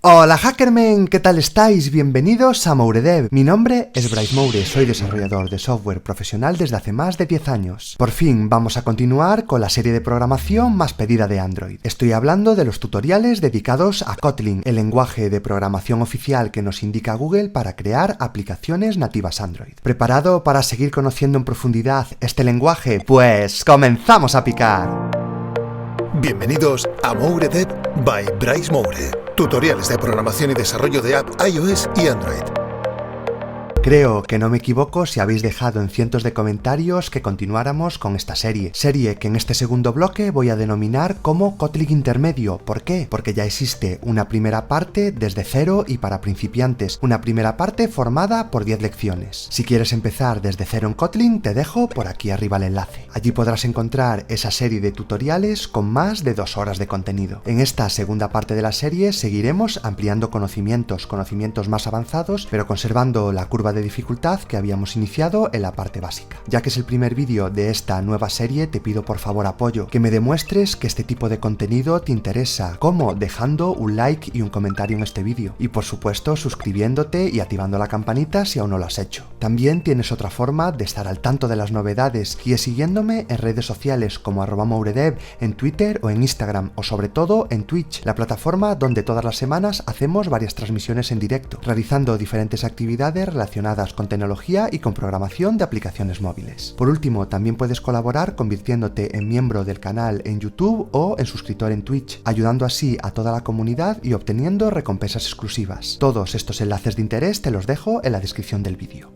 Hola Hackermen, ¿qué tal estáis? Bienvenidos a Mouredev. Mi nombre es Bryce Moure, soy desarrollador de software profesional desde hace más de 10 años. Por fin vamos a continuar con la serie de programación más pedida de Android. Estoy hablando de los tutoriales dedicados a Kotlin, el lenguaje de programación oficial que nos indica Google para crear aplicaciones nativas Android. ¿Preparado para seguir conociendo en profundidad este lenguaje? Pues ¡comenzamos a picar! Bienvenidos a Mouredev by Bryce Moure. Tutoriales de programación y desarrollo de app iOS y Android. Creo que no me equivoco si habéis dejado en cientos de comentarios que continuáramos con esta serie que en este segundo bloque voy a denominar como Kotlin Intermedio. ¿Por qué? Porque ya existe una primera parte desde cero y para principiantes, una primera parte formada por 10 lecciones. Si quieres empezar desde cero en Kotlin, te dejo por aquí arriba el enlace. Allí podrás encontrar esa serie de tutoriales con más de 2 horas de contenido. En esta segunda parte de la serie seguiremos ampliando conocimientos más avanzados, pero conservando la curva de dificultad que habíamos iniciado en la parte básica. Ya que es el primer vídeo de esta nueva serie, te pido por favor apoyo, que me demuestres que este tipo de contenido te interesa. ¿Cómo? Dejando un like y un comentario en este vídeo. Y por supuesto suscribiéndote y activando la campanita si aún no lo has hecho. También tienes otra forma de estar al tanto de las novedades y es siguiéndome en redes sociales como @mouredev, en Twitter o en Instagram, o sobre todo en Twitch, la plataforma donde todas las semanas hacemos varias transmisiones en directo, realizando diferentes actividades relacionadas con tecnología y con programación de aplicaciones móviles. Por último, también puedes colaborar convirtiéndote en miembro del canal en YouTube o en suscriptor en Twitch, ayudando así a toda la comunidad y obteniendo recompensas exclusivas. Todos estos enlaces de interés te los dejo en la descripción del vídeo.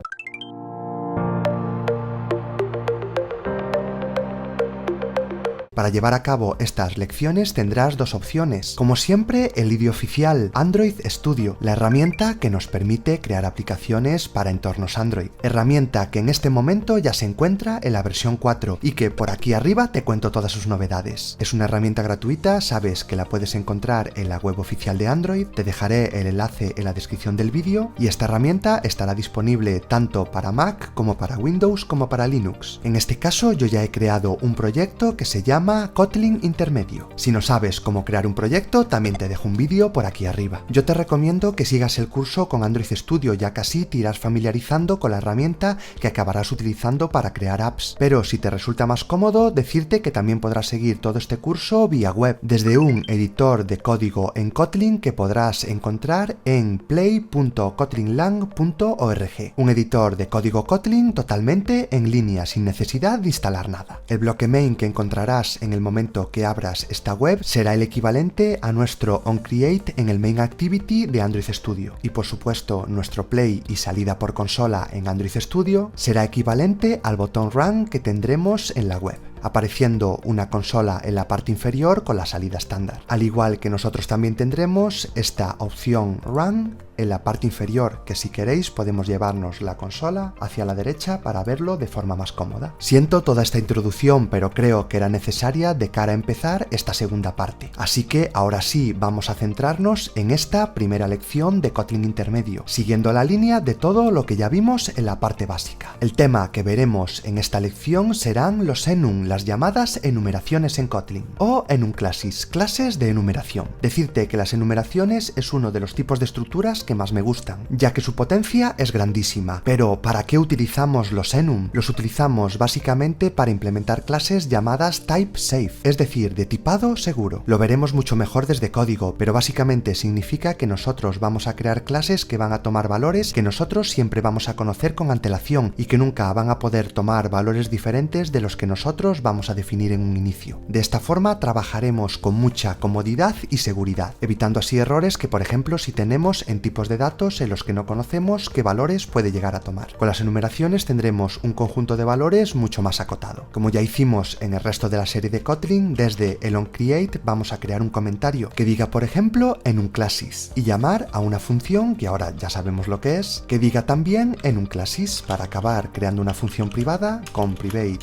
Para llevar a cabo estas lecciones tendrás dos opciones. Como siempre, el IDE oficial, Android Studio, la herramienta que nos permite crear aplicaciones para entornos Android. Herramienta que en este momento ya se encuentra en la versión 4 y que por aquí arriba te cuento todas sus novedades. Es una herramienta gratuita, sabes que la puedes encontrar en la web oficial de Android, te dejaré el enlace en la descripción del vídeo y esta herramienta estará disponible tanto para Mac como para Windows como para Linux. En este caso yo ya he creado un proyecto que se llama Kotlin Intermedio. Si no sabes cómo crear un proyecto, también te dejo un vídeo por aquí arriba. Yo te recomiendo que sigas el curso con Android Studio, ya que así te irás familiarizando con la herramienta que acabarás utilizando para crear apps. Pero si te resulta más cómodo, decirte que también podrás seguir todo este curso vía web, desde un editor de código en Kotlin que podrás encontrar en play.kotlinlang.org. Un editor de código Kotlin totalmente en línea, sin necesidad de instalar nada. El bloque main que encontrarás en el momento que abras esta web será el equivalente a nuestro onCreate en el Main Activity de Android Studio. Y por supuesto, nuestro play y salida por consola en Android Studio será equivalente al botón Run que tendremos en la web, apareciendo una consola en la parte inferior con la salida estándar. Al igual que nosotros también tendremos esta opción Run en la parte inferior, que si queréis podemos llevarnos la consola hacia la derecha para verlo de forma más cómoda. Siento toda esta introducción, pero creo que era necesaria de cara a empezar esta segunda parte. Así que ahora sí vamos a centrarnos en esta primera lección de Kotlin Intermedio, siguiendo la línea de todo lo que ya vimos en la parte básica. El tema que veremos en esta lección serán los enum, las llamadas enumeraciones en Kotlin, o enum classes, clases de enumeración. Decirte que las enumeraciones es uno de los tipos de estructuras que más me gustan, ya que su potencia es grandísima. Pero ¿para qué utilizamos los enum? Los utilizamos básicamente para implementar clases llamadas type safe, es decir, de tipado seguro. Lo veremos mucho mejor desde código, pero básicamente significa que nosotros vamos a crear clases que van a tomar valores que nosotros siempre vamos a conocer con antelación y que nunca van a poder tomar valores diferentes de los que nosotros vamos a definir en un inicio. De esta forma trabajaremos con mucha comodidad y seguridad, evitando así errores que, por ejemplo, si tenemos en tipos de datos en los que no conocemos qué valores puede llegar a tomar. Con las enumeraciones tendremos un conjunto de valores mucho más acotado. Como ya hicimos en el resto de la serie de Kotlin, desde el onCreate vamos a crear un comentario que diga, por ejemplo, enum classes y llamar a una función que ahora ya sabemos lo que es, que diga también enum classes, para acabar creando una función privada con private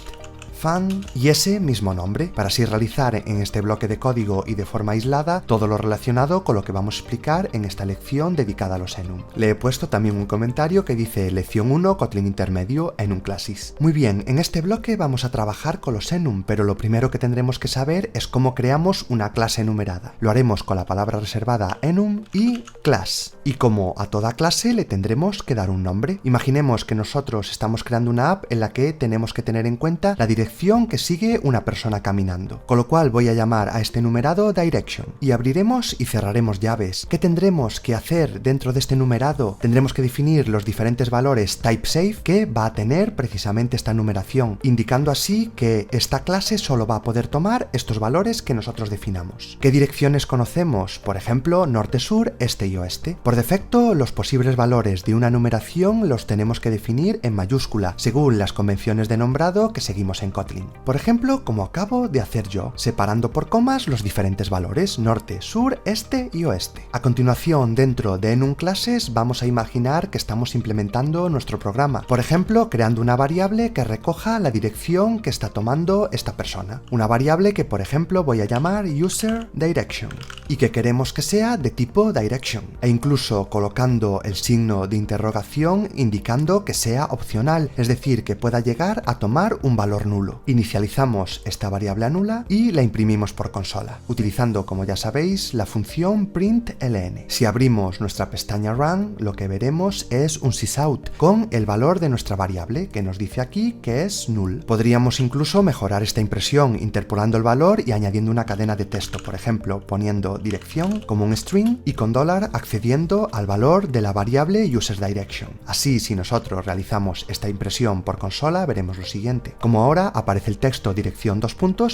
fan y ese mismo nombre, para así realizar en este bloque de código y de forma aislada todo lo relacionado con lo que vamos a explicar en esta lección dedicada a los enum. Le he puesto también un comentario que dice lección 1 Kotlin intermedio enum classes. Muy bien, en este bloque vamos a trabajar con los enum, pero lo primero que tendremos que saber es cómo creamos una clase enumerada. Lo haremos con la palabra reservada enum y class. Y como a toda clase le tendremos que dar un nombre. Imaginemos que nosotros estamos creando una app en la que tenemos que tener en cuenta la dirección que sigue una persona caminando. Con lo cual voy a llamar a este enumerado direction. Y abriremos y cerraremos llaves. ¿Qué tendremos que hacer dentro de este enumerado? Tendremos que definir los diferentes valores typesafe que va a tener precisamente esta numeración, indicando así que esta clase solo va a poder tomar estos valores que nosotros definamos. ¿Qué direcciones conocemos? Por ejemplo, norte, sur, este y oeste. Por defecto, los posibles valores de una numeración los tenemos que definir en mayúscula, según las convenciones de nombrado que seguimos en Kotlin. Por ejemplo, como acabo de hacer yo, separando por comas los diferentes valores, norte, sur, este y oeste. A continuación, dentro de enum classes, vamos a imaginar que estamos implementando nuestro programa. Por ejemplo, creando una variable que recoja la dirección que está tomando esta persona. Una variable que, por ejemplo, voy a llamar user_direction y que queremos que sea de tipo direction, e incluso colocando el signo de interrogación indicando que sea opcional, es decir, que pueda llegar a tomar un valor nulo. Inicializamos esta variable nula y la imprimimos por consola, utilizando, como ya sabéis, la función println. Si abrimos nuestra pestaña run, lo que veremos es un sysout con el valor de nuestra variable, que nos dice aquí que es null. Podríamos incluso mejorar esta impresión interpolando el valor y añadiendo una cadena de texto, por ejemplo, poniendo dirección como un string y con $, accediendo al valor de la variable userDirection. Así, si nosotros realizamos esta impresión por consola, veremos lo siguiente. Como ahora aparece el texto dirección :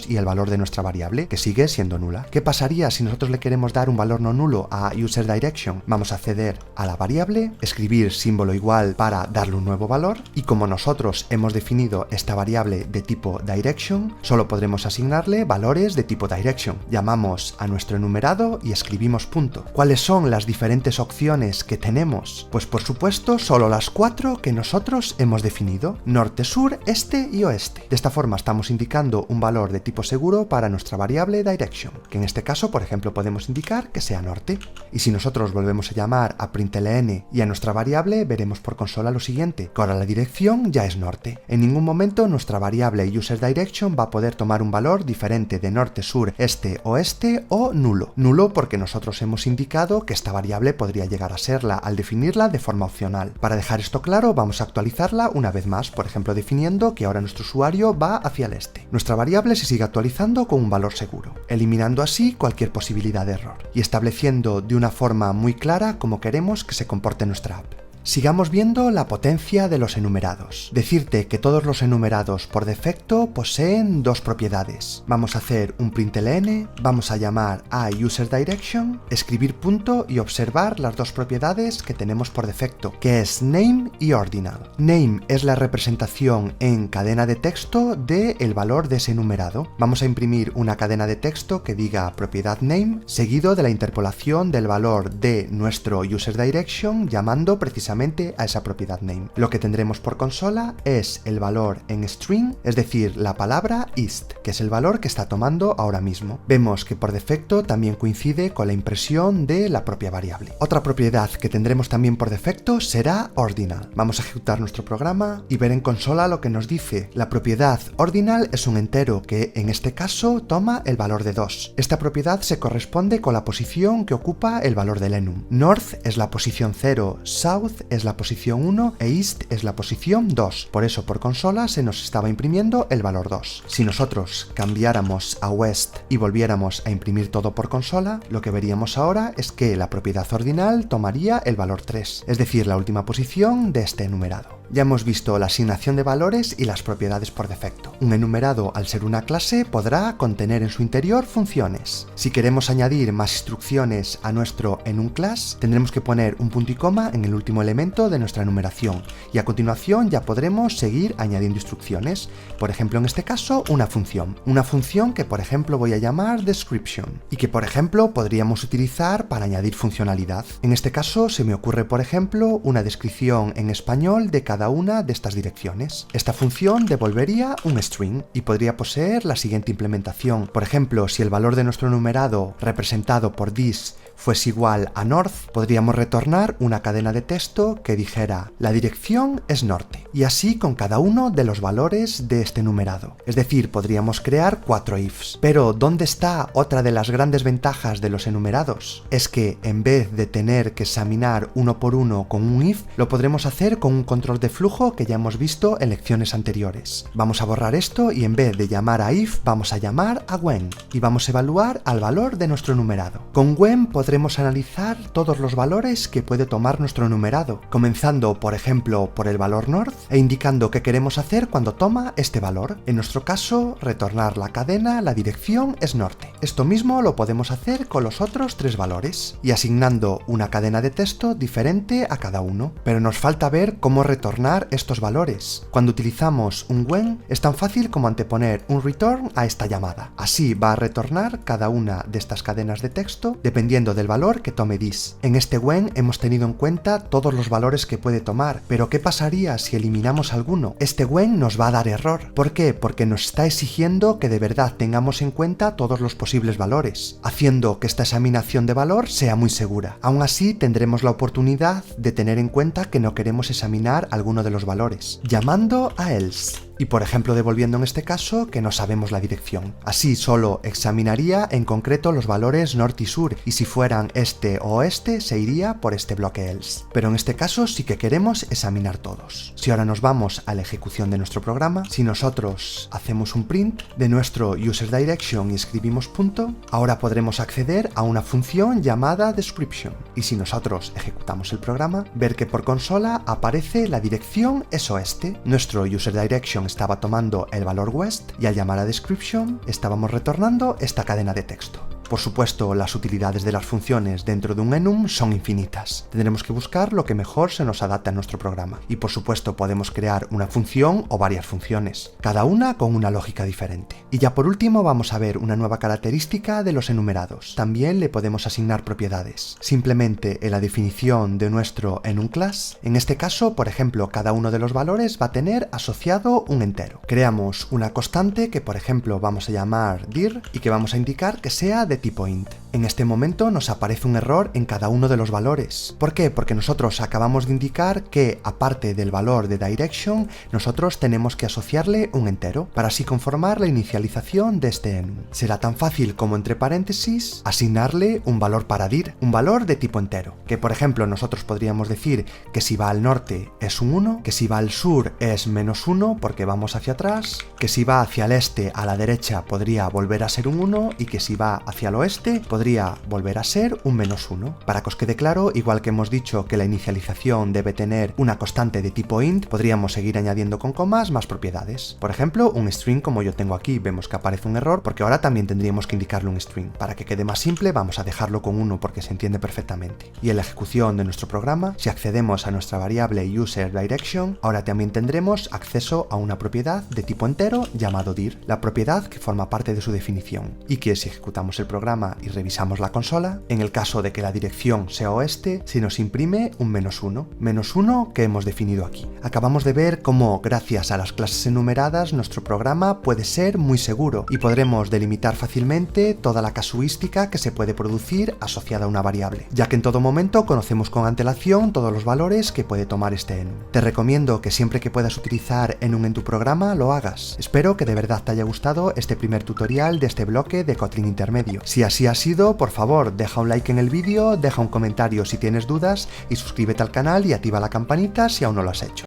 y el valor de nuestra variable, que sigue siendo nula. ¿Qué pasaría si nosotros le queremos dar un valor no nulo a userDirection? Vamos a acceder a la variable, escribir símbolo igual para darle un nuevo valor, y como nosotros hemos definido esta variable de tipo direction, solo podremos asignarle valores de tipo direction. Llamamos a nuestro enumerado y escribimos punto. ¿Cuáles son las diferentes opciones que tenemos? Pues por supuesto solo las 4 que nosotros hemos definido: norte, sur, este y oeste. De esta forma estamos indicando un valor de tipo seguro para nuestra variable direction, que en este caso, por ejemplo, podemos indicar que sea norte. Y si nosotros volvemos a llamar a println y a nuestra variable, veremos por consola lo siguiente, que ahora la dirección ya es norte. En ningún momento nuestra variable userDirection va a poder tomar un valor diferente de norte, sur, este, oeste o nulo. Nulo porque nosotros hemos indicado que esta variable podría llegar a serla al definirla de forma opcional. Para dejar esto claro, vamos a actualizarla una vez más, por ejemplo definiendo que ahora nuestro usuario va hacia el este. Nuestra variable se sigue actualizando con un valor seguro, eliminando así cualquier posibilidad de error y estableciendo de una forma muy clara cómo queremos que se comporte nuestra app. Sigamos viendo la potencia de los enumerados. Decirte que todos los enumerados por defecto poseen dos propiedades. Vamos a hacer un println, vamos a llamar a userDirection, escribir punto y observar las dos propiedades que tenemos por defecto, que es name y ordinal. Name es la representación en cadena de texto del valor de ese enumerado. Vamos a imprimir una cadena de texto que diga propiedad name, seguido de la interpolación del valor de nuestro userDirection llamando precisamente a esa propiedad name. Lo que tendremos por consola es el valor en string, es decir, la palabra ist, que es el valor que está tomando ahora mismo. Vemos que por defecto también coincide con la impresión de la propia variable. Otra propiedad que tendremos también por defecto será ordinal. Vamos a ejecutar nuestro programa y ver en consola lo que nos dice. La propiedad ordinal es un entero que en este caso toma el valor de 2. Esta propiedad se corresponde con la posición que ocupa el valor del enum. North es la posición 0, south es la posición 1 e east es la posición 2. Por eso por consola se nos estaba imprimiendo el valor 2. Si nosotros cambiáramos a west y volviéramos a imprimir todo por consola, lo que veríamos ahora es que la propiedad ordinal tomaría el valor 3, es decir, la última posición de este enumerado. Ya hemos visto la asignación de valores y las propiedades por defecto. Un enumerado, al ser una clase, podrá contener en su interior funciones. Si queremos añadir más instrucciones a nuestro enum class, tendremos que poner un punto y coma en el último elemento de nuestra enumeración y a continuación ya podremos seguir añadiendo instrucciones. Por ejemplo, en este caso, una función. Una función que, por ejemplo, voy a llamar description y que, por ejemplo, podríamos utilizar para añadir funcionalidad. En este caso, se me ocurre, por ejemplo, una descripción en español de cada cada una de estas direcciones. Esta función devolvería un string y podría poseer la siguiente implementación. Por ejemplo, si el valor de nuestro enumerado representado por this fuese igual a north, podríamos retornar una cadena de texto que dijera la dirección es norte, y así con cada uno de los valores de este enumerado. Es decir, podríamos crear 4 ifs. Pero ¿dónde está otra de las grandes ventajas de los enumerados? Es que en vez de tener que examinar uno por uno con un if, lo podremos hacer con un control de flujo que ya hemos visto en lecciones anteriores. Vamos a borrar esto y en vez de llamar a if, vamos a llamar a when y vamos a evaluar al valor de nuestro enumerado. Con when podremos analizar todos los valores que puede tomar nuestro enumerado, comenzando por ejemplo por el valor north e indicando qué queremos hacer cuando toma este valor. En nuestro caso, retornar la cadena, la dirección es norte. Esto mismo lo podemos hacer con los otros 3 valores y asignando una cadena de texto diferente a cada uno. Pero nos falta ver cómo retornar estos valores. Cuando utilizamos un when es tan fácil como anteponer un return a esta llamada. Así va a retornar cada una de estas cadenas de texto dependiendo del valor que tome this. En este when hemos tenido en cuenta todos los valores que puede tomar, pero ¿qué pasaría si eliminamos alguno? Este when nos va a dar error. ¿Por qué? Porque nos está exigiendo que de verdad tengamos en cuenta todos los posibles valores, haciendo que esta examinación de valor sea muy segura. Aún así, tendremos la oportunidad de tener en cuenta que no queremos examinar alguno de los valores, llamando a else. Y por ejemplo devolviendo en este caso que no sabemos la dirección. Así solo examinaría en concreto los valores norte y sur, y si fueran este o oeste se iría por este bloque else. Pero en este caso sí que queremos examinar todos. Si ahora nos vamos a la ejecución de nuestro programa, si nosotros hacemos un print de nuestro user direction y escribimos punto, ahora podremos acceder a una función llamada description. Y si nosotros ejecutamos el programa, ver que por consola aparece la dirección es oeste. Nuestro user direction estaba tomando el valor west y al llamar a description estábamos retornando esta cadena de texto. Por supuesto, las utilidades de las funciones dentro de un enum son infinitas. Tendremos que buscar lo que mejor se nos adapte a nuestro programa. Y por supuesto podemos crear una función o varias funciones, cada una con una lógica diferente. Y ya por último vamos a ver una nueva característica de los enumerados. También le podemos asignar propiedades. Simplemente en la definición de nuestro enum class, en este caso, por ejemplo, cada uno de los valores va a tener asociado un entero. Creamos una constante que por ejemplo vamos a llamar dir y que vamos a indicar que sea de tipo int. En este momento nos aparece un error en cada uno de los valores. ¿Por qué? Porque nosotros acabamos de indicar que aparte del valor de direction, nosotros tenemos que asociarle un entero para así conformar la inicialización de este enum. Será tan fácil como entre paréntesis asignarle un valor para dir, un valor de tipo entero, que por ejemplo nosotros podríamos decir que si va al norte es un 1, que si va al sur es -1 porque vamos hacia atrás, que si va hacia el este a la derecha podría volver a ser un 1 y que si va hacia el oeste podría volver a ser un -1. Para que os quede claro, igual que hemos dicho que la inicialización debe tener una constante de tipo int, podríamos seguir añadiendo con comas más propiedades. Por ejemplo, un string como yo tengo aquí, vemos que aparece un error porque ahora también tendríamos que indicarle un string. Para que quede más simple vamos a dejarlo con 1 porque se entiende perfectamente. Y en la ejecución de nuestro programa, si accedemos a nuestra variable user direction, ahora también tendremos acceso a una propiedad de tipo entero llamado dir, la propiedad que forma parte de su definición, y que si ejecutamos el programa y revisamos la consola, en el caso de que la dirección sea oeste, se nos imprime un -1, -1 que hemos definido aquí. Acabamos de ver cómo, gracias a las clases enumeradas, nuestro programa puede ser muy seguro y podremos delimitar fácilmente toda la casuística que se puede producir asociada a una variable, ya que en todo momento conocemos con antelación todos los valores que puede tomar este enum. Te recomiendo que siempre que puedas utilizar enum en tu programa lo hagas. Espero que de verdad te haya gustado este primer tutorial de este bloque de Kotlin intermedio. Si así ha sido, por favor, deja un like en el vídeo, deja un comentario si tienes dudas y suscríbete al canal y activa la campanita si aún no lo has hecho.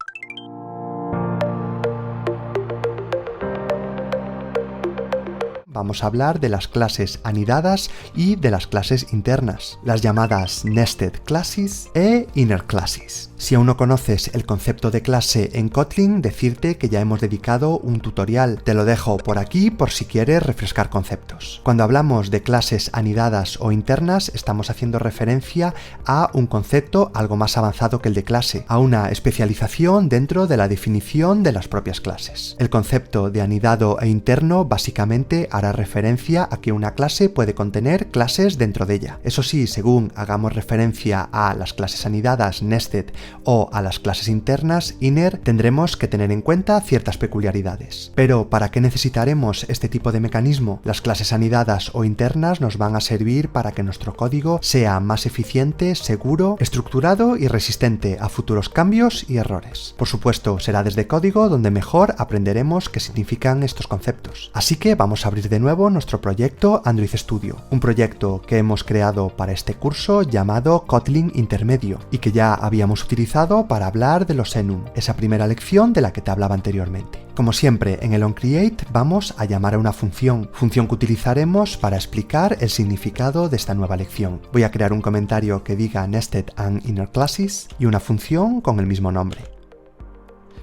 Vamos a hablar de las clases anidadas y de las clases internas, las llamadas nested classes e inner classes. Si aún no conoces el concepto de clase en Kotlin, decirte que ya hemos dedicado un tutorial. Te lo dejo por aquí por si quieres refrescar conceptos. Cuando hablamos de clases anidadas o internas, estamos haciendo referencia a un concepto algo más avanzado que el de clase, a una especialización dentro de la definición de las propias clases. El concepto de anidado e interno básicamente hará hará referencia a que una clase puede contener clases dentro de ella. Eso sí, según hagamos referencia a las clases anidadas nested o a las clases internas inner, tendremos que tener en cuenta ciertas peculiaridades. Pero ¿para qué necesitaremos este tipo de mecanismo? Las clases anidadas o internas nos van a servir para que nuestro código sea más eficiente, seguro, estructurado y resistente a futuros cambios y errores. Por supuesto, será desde código donde mejor aprenderemos qué significan estos conceptos. Así que vamos a abrir de nuevo nuestro proyecto Android Studio, un proyecto que hemos creado para este curso llamado Kotlin Intermedio y que ya habíamos utilizado para hablar de los enum, esa primera lección de la que te hablaba anteriormente. Como siempre, en el onCreate vamos a llamar a una función que utilizaremos para explicar el significado de esta nueva lección. Voy a crear un comentario que diga nested and inner classes y una función con el mismo nombre.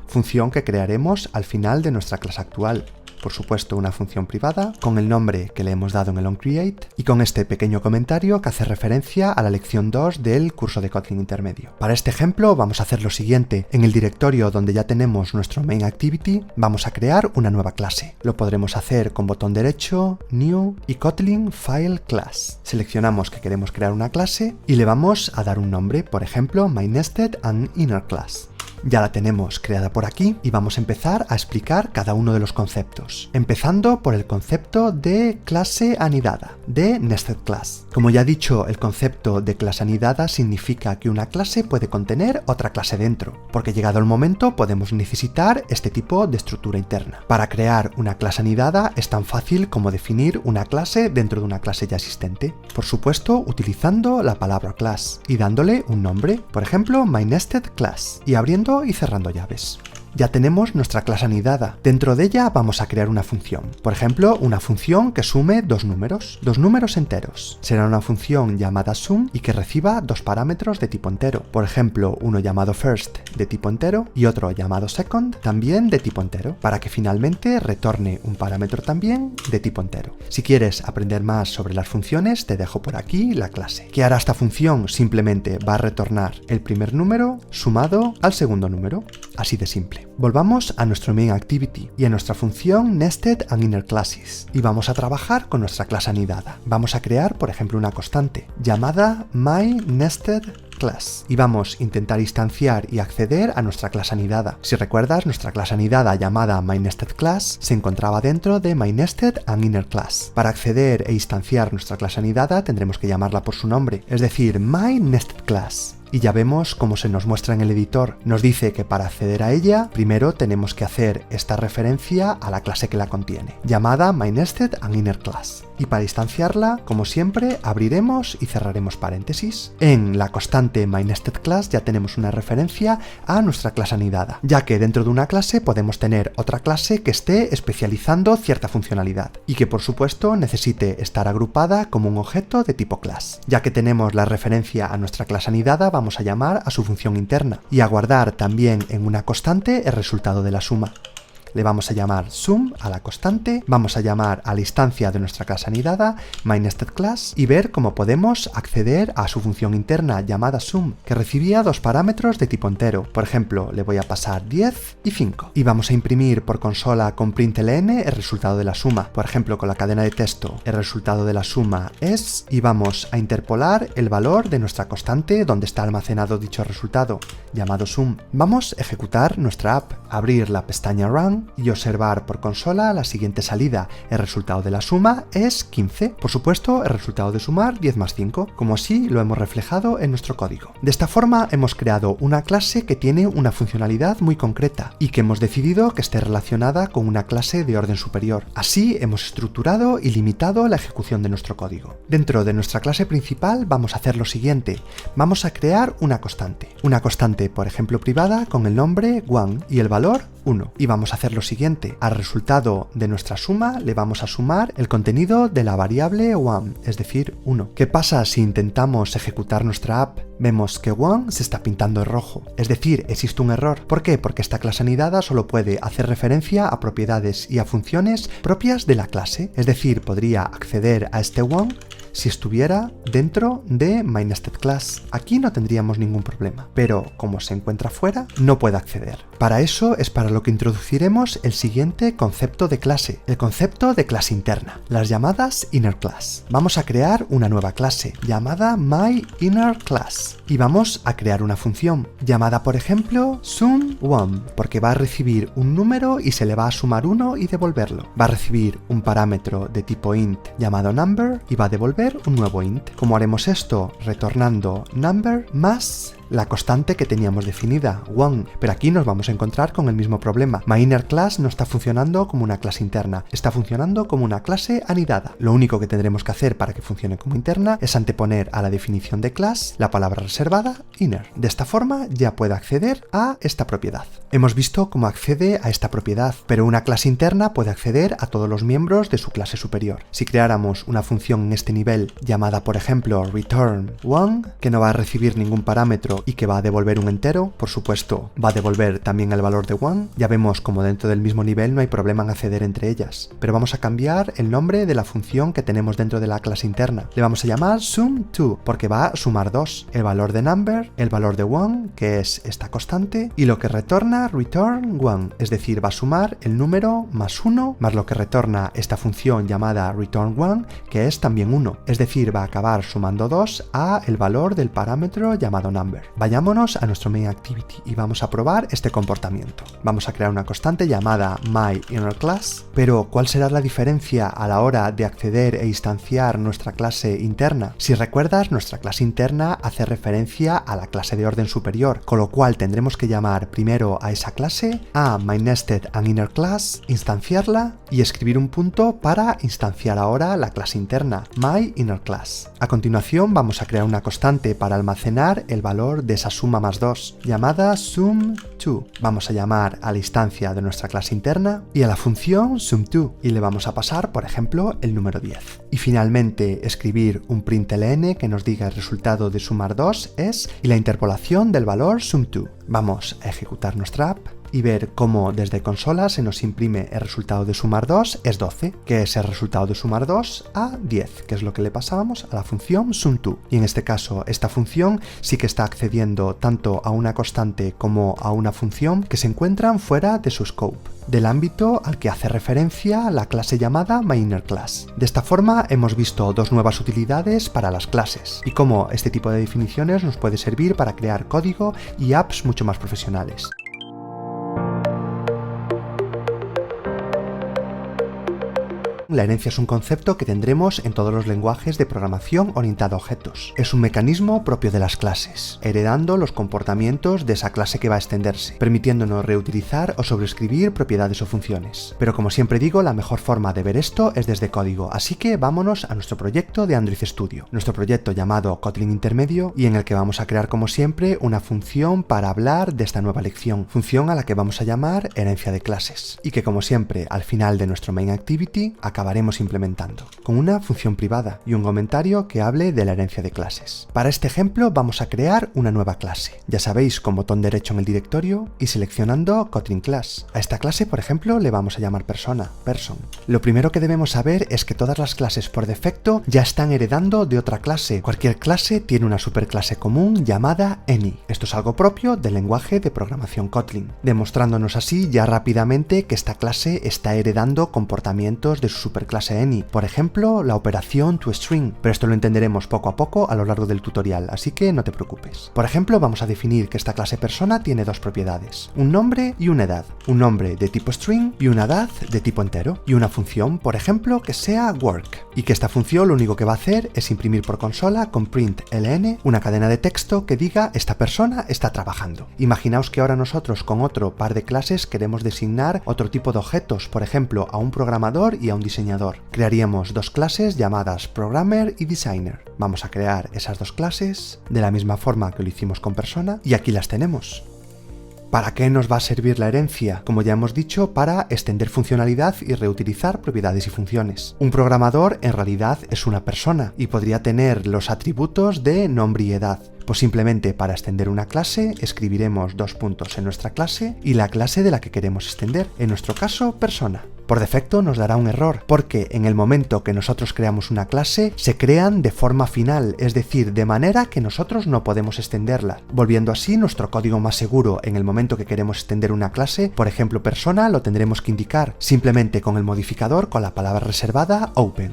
Función que crearemos al final de nuestra clase actual. Por supuesto, una función privada con el nombre que le hemos dado en el onCreate y con este pequeño comentario que hace referencia a la lección 2 del curso de Kotlin Intermedio. Para este ejemplo vamos a hacer lo siguiente. En el directorio donde ya tenemos nuestro main activity vamos a crear una nueva clase. Lo podremos hacer con botón derecho, New y Kotlin File Class. Seleccionamos que queremos crear una clase y le vamos a dar un nombre, por ejemplo, myNested and inner class. Ya la tenemos creada por aquí y vamos a empezar a explicar cada uno de los conceptos, empezando por el concepto de clase anidada, de nested class. Como ya he dicho, el concepto de clase anidada significa que una clase puede contener otra clase dentro, porque llegado el momento podemos necesitar este tipo de estructura interna. Para crear una clase anidada es tan fácil como definir una clase dentro de una clase ya existente, por supuesto utilizando la palabra class y dándole un nombre, por ejemplo myNested class, y abriendo y cerrando llaves. Ya tenemos nuestra clase anidada. Dentro de ella vamos a crear una función. Por ejemplo, una función que sume dos números enteros. Será una función llamada sum y que reciba dos parámetros de tipo entero. Por ejemplo, uno llamado first de tipo entero y otro llamado second también de tipo entero, para que finalmente retorne un parámetro también de tipo entero. Si quieres aprender más sobre las funciones, te dejo por aquí la clase. ¿Qué hará esta función? Simplemente va a retornar el primer número sumado al segundo número. Así de simple. Volvamos a nuestro main activity y a nuestra función nested and inner classes y vamos a trabajar con nuestra clase anidada. Vamos a crear, por ejemplo, una constante llamada myNested class y vamos a intentar instanciar y acceder a nuestra clase anidada. Si recuerdas, nuestra clase anidada llamada myNested class se encontraba dentro de myNested and inner class. Para acceder e instanciar nuestra clase anidada tendremos que llamarla por su nombre, es decir, myNested class. Y ya vemos cómo se nos muestra en el editor. Nos dice que para acceder a ella, primero tenemos que hacer esta referencia a la clase que la contiene, llamada myNested and inner class. Y para instanciarla, como siempre, abriremos y cerraremos paréntesis. En la constante myNested class ya tenemos una referencia a nuestra clase anidada, ya que dentro de una clase podemos tener otra clase que esté especializando cierta funcionalidad y que por supuesto necesite estar agrupada como un objeto de tipo class. Ya que tenemos la referencia a nuestra clase anidada, vamos a llamar a su función interna y a guardar también en una constante el resultado de la suma. Le vamos a llamar sum a la constante, vamos a llamar a la instancia de nuestra clase anidada myNested class y ver cómo podemos acceder a su función interna llamada sum, que recibía dos parámetros de tipo entero. Por ejemplo, le voy a pasar 10 y 5 y vamos a imprimir por consola con println el resultado de la suma. Por ejemplo, con la cadena de texto, el resultado de la suma es, y vamos a interpolar el valor de nuestra constante donde está almacenado dicho resultado, llamado sum. Vamos a ejecutar nuestra app, abrir la pestaña run y observar por consola la siguiente salida. El resultado de la suma es 15. Por supuesto, el resultado de sumar 10 más 5, como así lo hemos reflejado en nuestro código. De esta forma hemos creado una clase que tiene una funcionalidad muy concreta y que hemos decidido que esté relacionada con una clase de orden superior. Así hemos estructurado y limitado la ejecución de nuestro código. Dentro de nuestra clase principal vamos a hacer lo siguiente. Vamos a crear una constante, por ejemplo privada, con el nombre one y el valor 1. Y vamos a hacer lo siguiente. Al resultado de nuestra suma le vamos a sumar el contenido de la variable one, es decir, 1. ¿Qué pasa si intentamos ejecutar nuestra app? Vemos que one se está pintando en rojo, es decir, existe un error. ¿Por qué? Porque esta clase anidada solo puede hacer referencia a propiedades y a funciones propias de la clase, es decir, podría acceder a este one si estuviera dentro de MyNestedClass. Aquí no tendríamos ningún problema, pero como se encuentra fuera, no puede acceder. Para eso es para lo que introduciremos el siguiente concepto de clase, el concepto de clase interna, las llamadas inner class. Vamos a crear una nueva clase llamada MyInnerClass y vamos a crear una función llamada, por ejemplo, sum1, porque va a recibir un número y se le va a sumar 1 y devolverlo. Va a recibir un parámetro de tipo int llamado number y va a devolver un nuevo int. ¿Cómo haremos esto? Retornando number más la constante que teníamos definida, 1, pero aquí nos vamos a encontrar con el mismo problema. MyInnerClass no está funcionando como una clase interna, está funcionando como una clase anidada. Lo único que tendremos que hacer para que funcione como interna es anteponer a la definición de class la palabra reservada inner. De esta forma ya puede acceder a esta propiedad. Hemos visto cómo accede a esta propiedad, pero una clase interna puede acceder a todos los miembros de su clase superior. Si creáramos una función en este nivel llamada, por ejemplo, return1, que no va a recibir ningún parámetro y que va a devolver un entero, por supuesto va a devolver también el valor de 1, ya vemos como dentro del mismo nivel no hay problema en acceder entre ellas, pero vamos a cambiar el nombre de la función que tenemos dentro de la clase interna. Le vamos a llamar sum2 porque va a sumar 2, el valor de number, el valor de 1, que es esta constante, y lo que retorna return1, es decir, va a sumar el número más 1 más lo que retorna esta función llamada return1, que es también 1, es decir, va a acabar sumando 2 a el valor del parámetro llamado number. Vayámonos a nuestro main activity y vamos a probar este comportamiento. Vamos a crear una constante llamada MyInnerClass, pero ¿cuál será la diferencia a la hora de acceder e instanciar nuestra clase interna? Si recuerdas, nuestra clase interna hace referencia a la clase de orden superior, con lo cual tendremos que llamar primero a esa clase, a MyNestedAndInnerClass, instanciarla y escribir un punto para instanciar ahora la clase interna, MyInnerClass. A continuación vamos a crear una constante para almacenar el valor de esa suma más 2, llamada sum2. Vamos a llamar a la instancia de nuestra clase interna y a la función sum2 y le vamos a pasar, por ejemplo, el número 10. Y finalmente escribir un println que nos diga el resultado de sumar 2 es y la interpolación del valor sum2. Vamos a ejecutar nuestra app y ver cómo desde consola se nos imprime el resultado de sumar 2 es 12, que es el resultado de sumar 2 a 10, que es lo que le pasábamos a la función sum2. Y en este caso, esta función sí que está accediendo tanto a una constante como a una función que se encuentran fuera de su scope, del ámbito al que hace referencia la clase llamada MyInnerClass. De esta forma hemos visto dos nuevas utilidades para las clases y cómo este tipo de definiciones nos puede servir para crear código y apps mucho más profesionales. La herencia es un concepto que tendremos en todos los lenguajes de programación orientado a objetos. Es un mecanismo propio de las clases, heredando los comportamientos de esa clase que va a extenderse, permitiéndonos reutilizar o sobreescribir propiedades o funciones. Pero como siempre digo, la mejor forma de ver esto es desde código, así que vámonos a nuestro proyecto de Android Studio, nuestro proyecto llamado Kotlin Intermedio y en el que vamos a crear como siempre una función para hablar de esta nueva lección, función a la que vamos a llamar herencia de clases, y que como siempre al final de nuestro main activity acabaremos implementando, con una función privada y un comentario que hable de la herencia de clases. Para este ejemplo vamos a crear una nueva clase, ya sabéis, con botón derecho en el directorio y seleccionando Kotlin Class. A esta clase, por ejemplo, le vamos a llamar persona, person. Lo primero que debemos saber es que todas las clases por defecto ya están heredando de otra clase. Cualquier clase tiene una superclase común llamada any. Esto es algo propio del lenguaje de programación Kotlin, demostrándonos así ya rápidamente que esta clase está heredando comportamientos de su superclase any, por ejemplo la operación toString, pero esto lo entenderemos poco a poco a lo largo del tutorial, así que no te preocupes. Por ejemplo, vamos a definir que esta clase persona tiene dos propiedades, un nombre y una edad, un nombre de tipo string y una edad de tipo entero, y una función, por ejemplo, que sea work, y que esta función lo único que va a hacer es imprimir por consola con println una cadena de texto que diga esta persona está trabajando. Imaginaos que ahora nosotros con otro par de clases queremos designar otro tipo de objetos, por ejemplo a un programador y a un diseñador. Crearíamos dos clases llamadas Programmer y Designer. Vamos a crear esas dos clases de la misma forma que lo hicimos con persona y aquí las tenemos. ¿Para qué nos va a servir la herencia? Como ya hemos dicho, para extender funcionalidad y reutilizar propiedades y funciones. Un programador en realidad es una persona y podría tener los atributos de nombre y edad, Pues simplemente para extender una clase escribiremos 2 puntos en nuestra clase y la clase de la que queremos extender, en nuestro caso persona. Por defecto nos dará un error, porque en el momento que nosotros creamos una clase, se crean de forma final, es decir, de manera que nosotros no podemos extenderla, volviendo así nuestro código más seguro. En el momento que queremos extender una clase, por ejemplo persona, lo tendremos que indicar simplemente con el modificador con la palabra reservada open.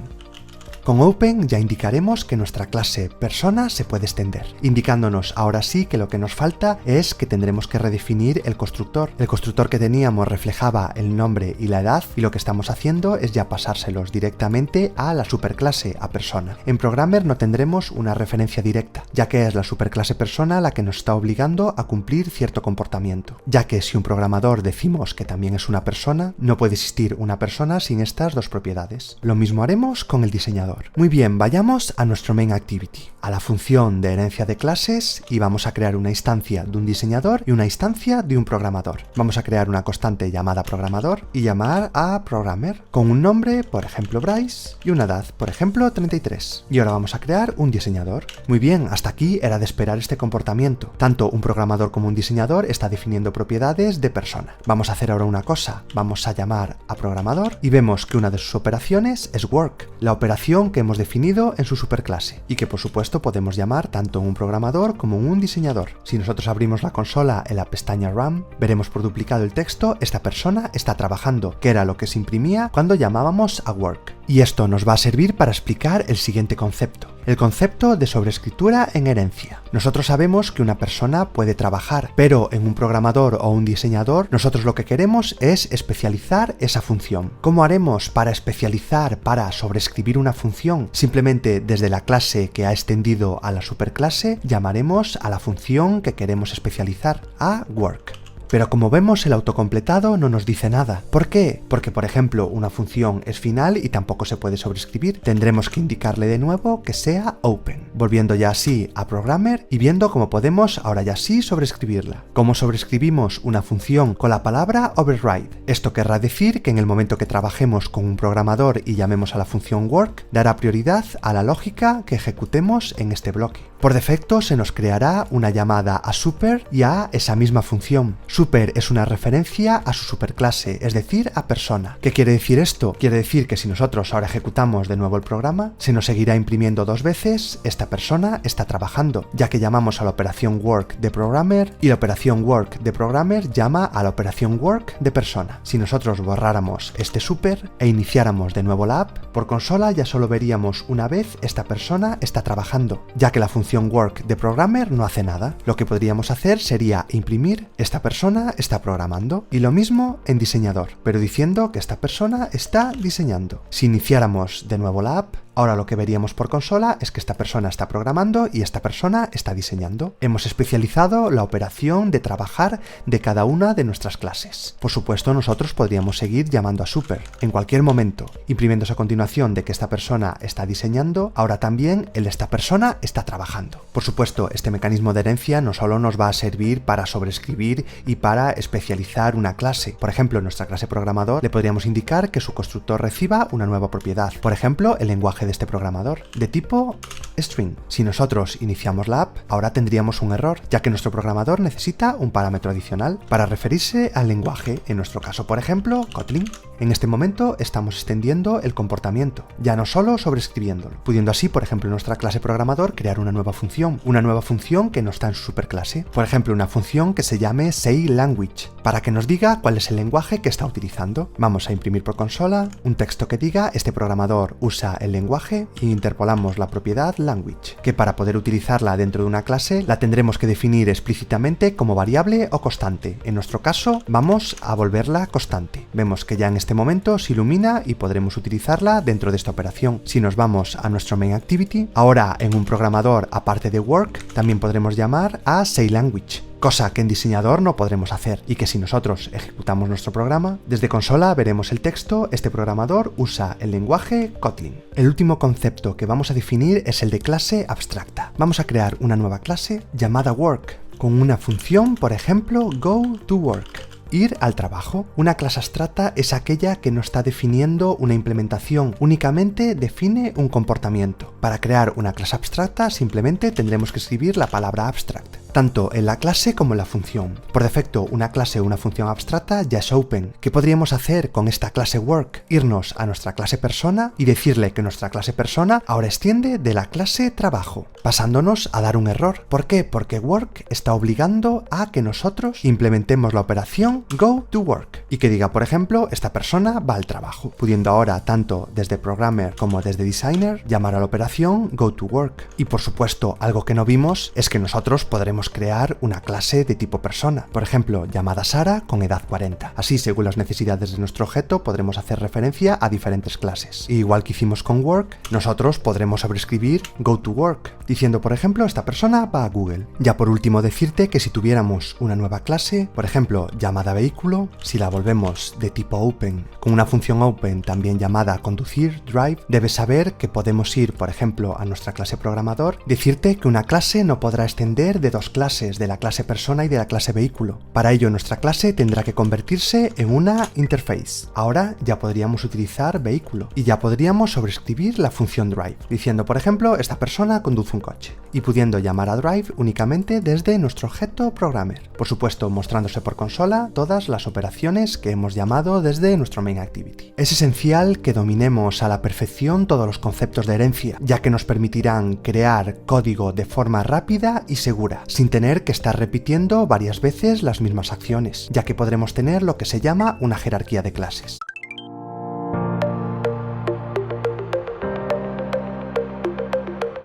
Con open ya indicaremos que nuestra clase persona se puede extender, indicándonos ahora sí que lo que nos falta es que tendremos que redefinir el constructor. El constructor que teníamos reflejaba el nombre y la edad, y lo que estamos haciendo es ya pasárselos directamente a la superclase, a persona. En Programmer no tendremos una referencia directa, ya que es la superclase persona la que nos está obligando a cumplir cierto comportamiento, ya que si un programador decimos que también es una persona, no puede existir una persona sin estas dos propiedades. Lo mismo haremos con el diseñador. Muy bien, vayamos a nuestro main activity, a la función de herencia de clases, y vamos a crear una instancia de un diseñador y una instancia de un programador. Vamos a crear una constante llamada programador y llamar a programmer con un nombre, por ejemplo Bryce, y una edad, por ejemplo 33. Y ahora vamos a crear un diseñador. Muy bien, hasta aquí era de esperar este comportamiento. Tanto un programador como un diseñador está definiendo propiedades de persona. Vamos a hacer ahora una cosa, vamos a llamar a programador y vemos que una de sus operaciones es work, la operación que hemos definido en su superclase, y que por supuesto podemos llamar tanto en un programador como en un diseñador. Si nosotros abrimos la consola en la pestaña Run, veremos por duplicado el texto esta persona está trabajando, que era lo que se imprimía cuando llamábamos a work. Y esto nos va a servir para explicar el siguiente concepto, el concepto de sobreescritura en herencia. Nosotros sabemos que una persona puede trabajar, pero en un programador o un diseñador nosotros lo que queremos es especializar esa función. ¿Cómo haremos para especializar, para sobreescribir una función? Simplemente desde la clase que ha extendido a la superclase llamaremos a la función que queremos especializar, a work. Pero como vemos, el autocompletado no nos dice nada. ¿Por qué? Porque, por ejemplo, una función es final y tampoco se puede sobreescribir. Tendremos que indicarle de nuevo que sea open, volviendo ya así a Programmer y viendo cómo podemos ahora ya sí sobreescribirla. ¿Cómo sobreescribimos una función con la palabra override? Esto querrá decir que en el momento que trabajemos con un programador y llamemos a la función work, dará prioridad a la lógica que ejecutemos en este bloque. Por defecto se nos creará una llamada a super y a esa misma función. Super es una referencia a su superclase, es decir, a persona. ¿Qué quiere decir esto? Quiere decir que si nosotros ahora ejecutamos de nuevo el programa, se nos seguirá imprimiendo 2 veces esta persona está trabajando, ya que llamamos a la operación work de programmer y la operación work de programmer llama a la operación work de persona. Si nosotros borráramos este super e iniciáramos de nuevo la app, por consola ya solo veríamos una vez esta persona está trabajando, ya que la función work de programmer no hace nada. Lo que podríamos hacer sería imprimir esta persona está programando, y lo mismo en diseñador, pero diciendo que esta persona está diseñando. Si iniciáramos de nuevo la app, ahora lo que veríamos por consola es que esta persona está programando y esta persona está diseñando. Hemos especializado la operación de trabajar de cada una de nuestras clases. Por supuesto, nosotros podríamos seguir llamando a super en cualquier momento, imprimiéndose a continuación de que esta persona está diseñando, ahora también esta persona está trabajando. Por supuesto, este mecanismo de herencia no solo nos va a servir para sobreescribir y para especializar una clase. Por ejemplo, en nuestra clase programador le podríamos indicar que su constructor reciba una nueva propiedad. Por ejemplo, el lenguaje de este programador, de tipo string. Si nosotros iniciamos la app, ahora tendríamos un error, ya que nuestro programador necesita un parámetro adicional para referirse al lenguaje, en nuestro caso, por ejemplo, Kotlin. En este momento estamos extendiendo el comportamiento, ya no solo sobreescribiéndolo, pudiendo así, por ejemplo, en nuestra clase programador crear una nueva función que no está en su superclase. Por ejemplo, una función que se llame sayLanguage, para que nos diga cuál es el lenguaje que está utilizando. Vamos a imprimir por consola un texto que diga este programador usa el lenguaje e interpolamos la propiedad language, que para poder utilizarla dentro de una clase la tendremos que definir explícitamente como variable o constante. En nuestro caso vamos a volverla constante. Vemos que ya en este momento se ilumina y podremos utilizarla dentro de esta operación. Si nos vamos a nuestro main activity, ahora en un programador aparte de work también podremos llamar a sayLanguage, cosa que en diseñador no podremos hacer, y que si nosotros ejecutamos nuestro programa, desde consola veremos el texto, este programador usa el lenguaje Kotlin. El último concepto que vamos a definir es el de clase abstracta. Vamos a crear una nueva clase llamada work, con una función, por ejemplo, goToWork. Ir al trabajo. Una clase abstracta es aquella que no está definiendo una implementación, únicamente define un comportamiento. Para crear una clase abstracta simplemente tendremos que escribir la palabra abstract, tanto en la clase como en la función. Por defecto, una clase o una función abstracta ya es open. ¿Qué podríamos hacer con esta clase work? Irnos a nuestra clase persona y decirle que nuestra clase persona ahora extiende de la clase trabajo, pasándonos a dar un error. ¿Por qué? Porque work está obligando a que nosotros implementemos la operación go to work y que diga, por ejemplo, esta persona va al trabajo, pudiendo ahora tanto desde programmer como desde designer llamar a la operación go to work. Y por supuesto, algo que no vimos es que nosotros podremos crear una clase de tipo persona, por ejemplo, llamada Sara con edad 40. Así, según las necesidades de nuestro objeto, podremos hacer referencia a diferentes clases. Y igual que hicimos con work, nosotros podremos sobreescribir go to work, diciendo, por ejemplo, esta persona va a Google. Ya por último decirte que si tuviéramos una nueva clase, por ejemplo, llamada vehículo, si la volvemos de tipo open, con una función open también llamada conducir, drive, debes saber que podemos ir, por ejemplo, a nuestra clase programador, decirte que una clase no podrá extender de dos clases, de la clase persona y de la clase vehículo. Para ello, nuestra clase tendrá que convertirse en una interface. Ahora ya podríamos utilizar vehículo y ya podríamos sobreescribir la función drive, diciendo, por ejemplo, esta persona conduce un coche, y pudiendo llamar a drive únicamente desde nuestro objeto programmer. Por supuesto, mostrándose por consola todas las operaciones que hemos llamado desde nuestro main activity. Es esencial que dominemos a la perfección todos los conceptos de herencia, ya que nos permitirán crear código de forma rápida y segura, sin tener que estar repitiendo varias veces las mismas acciones, ya que podremos tener lo que se llama una jerarquía de clases.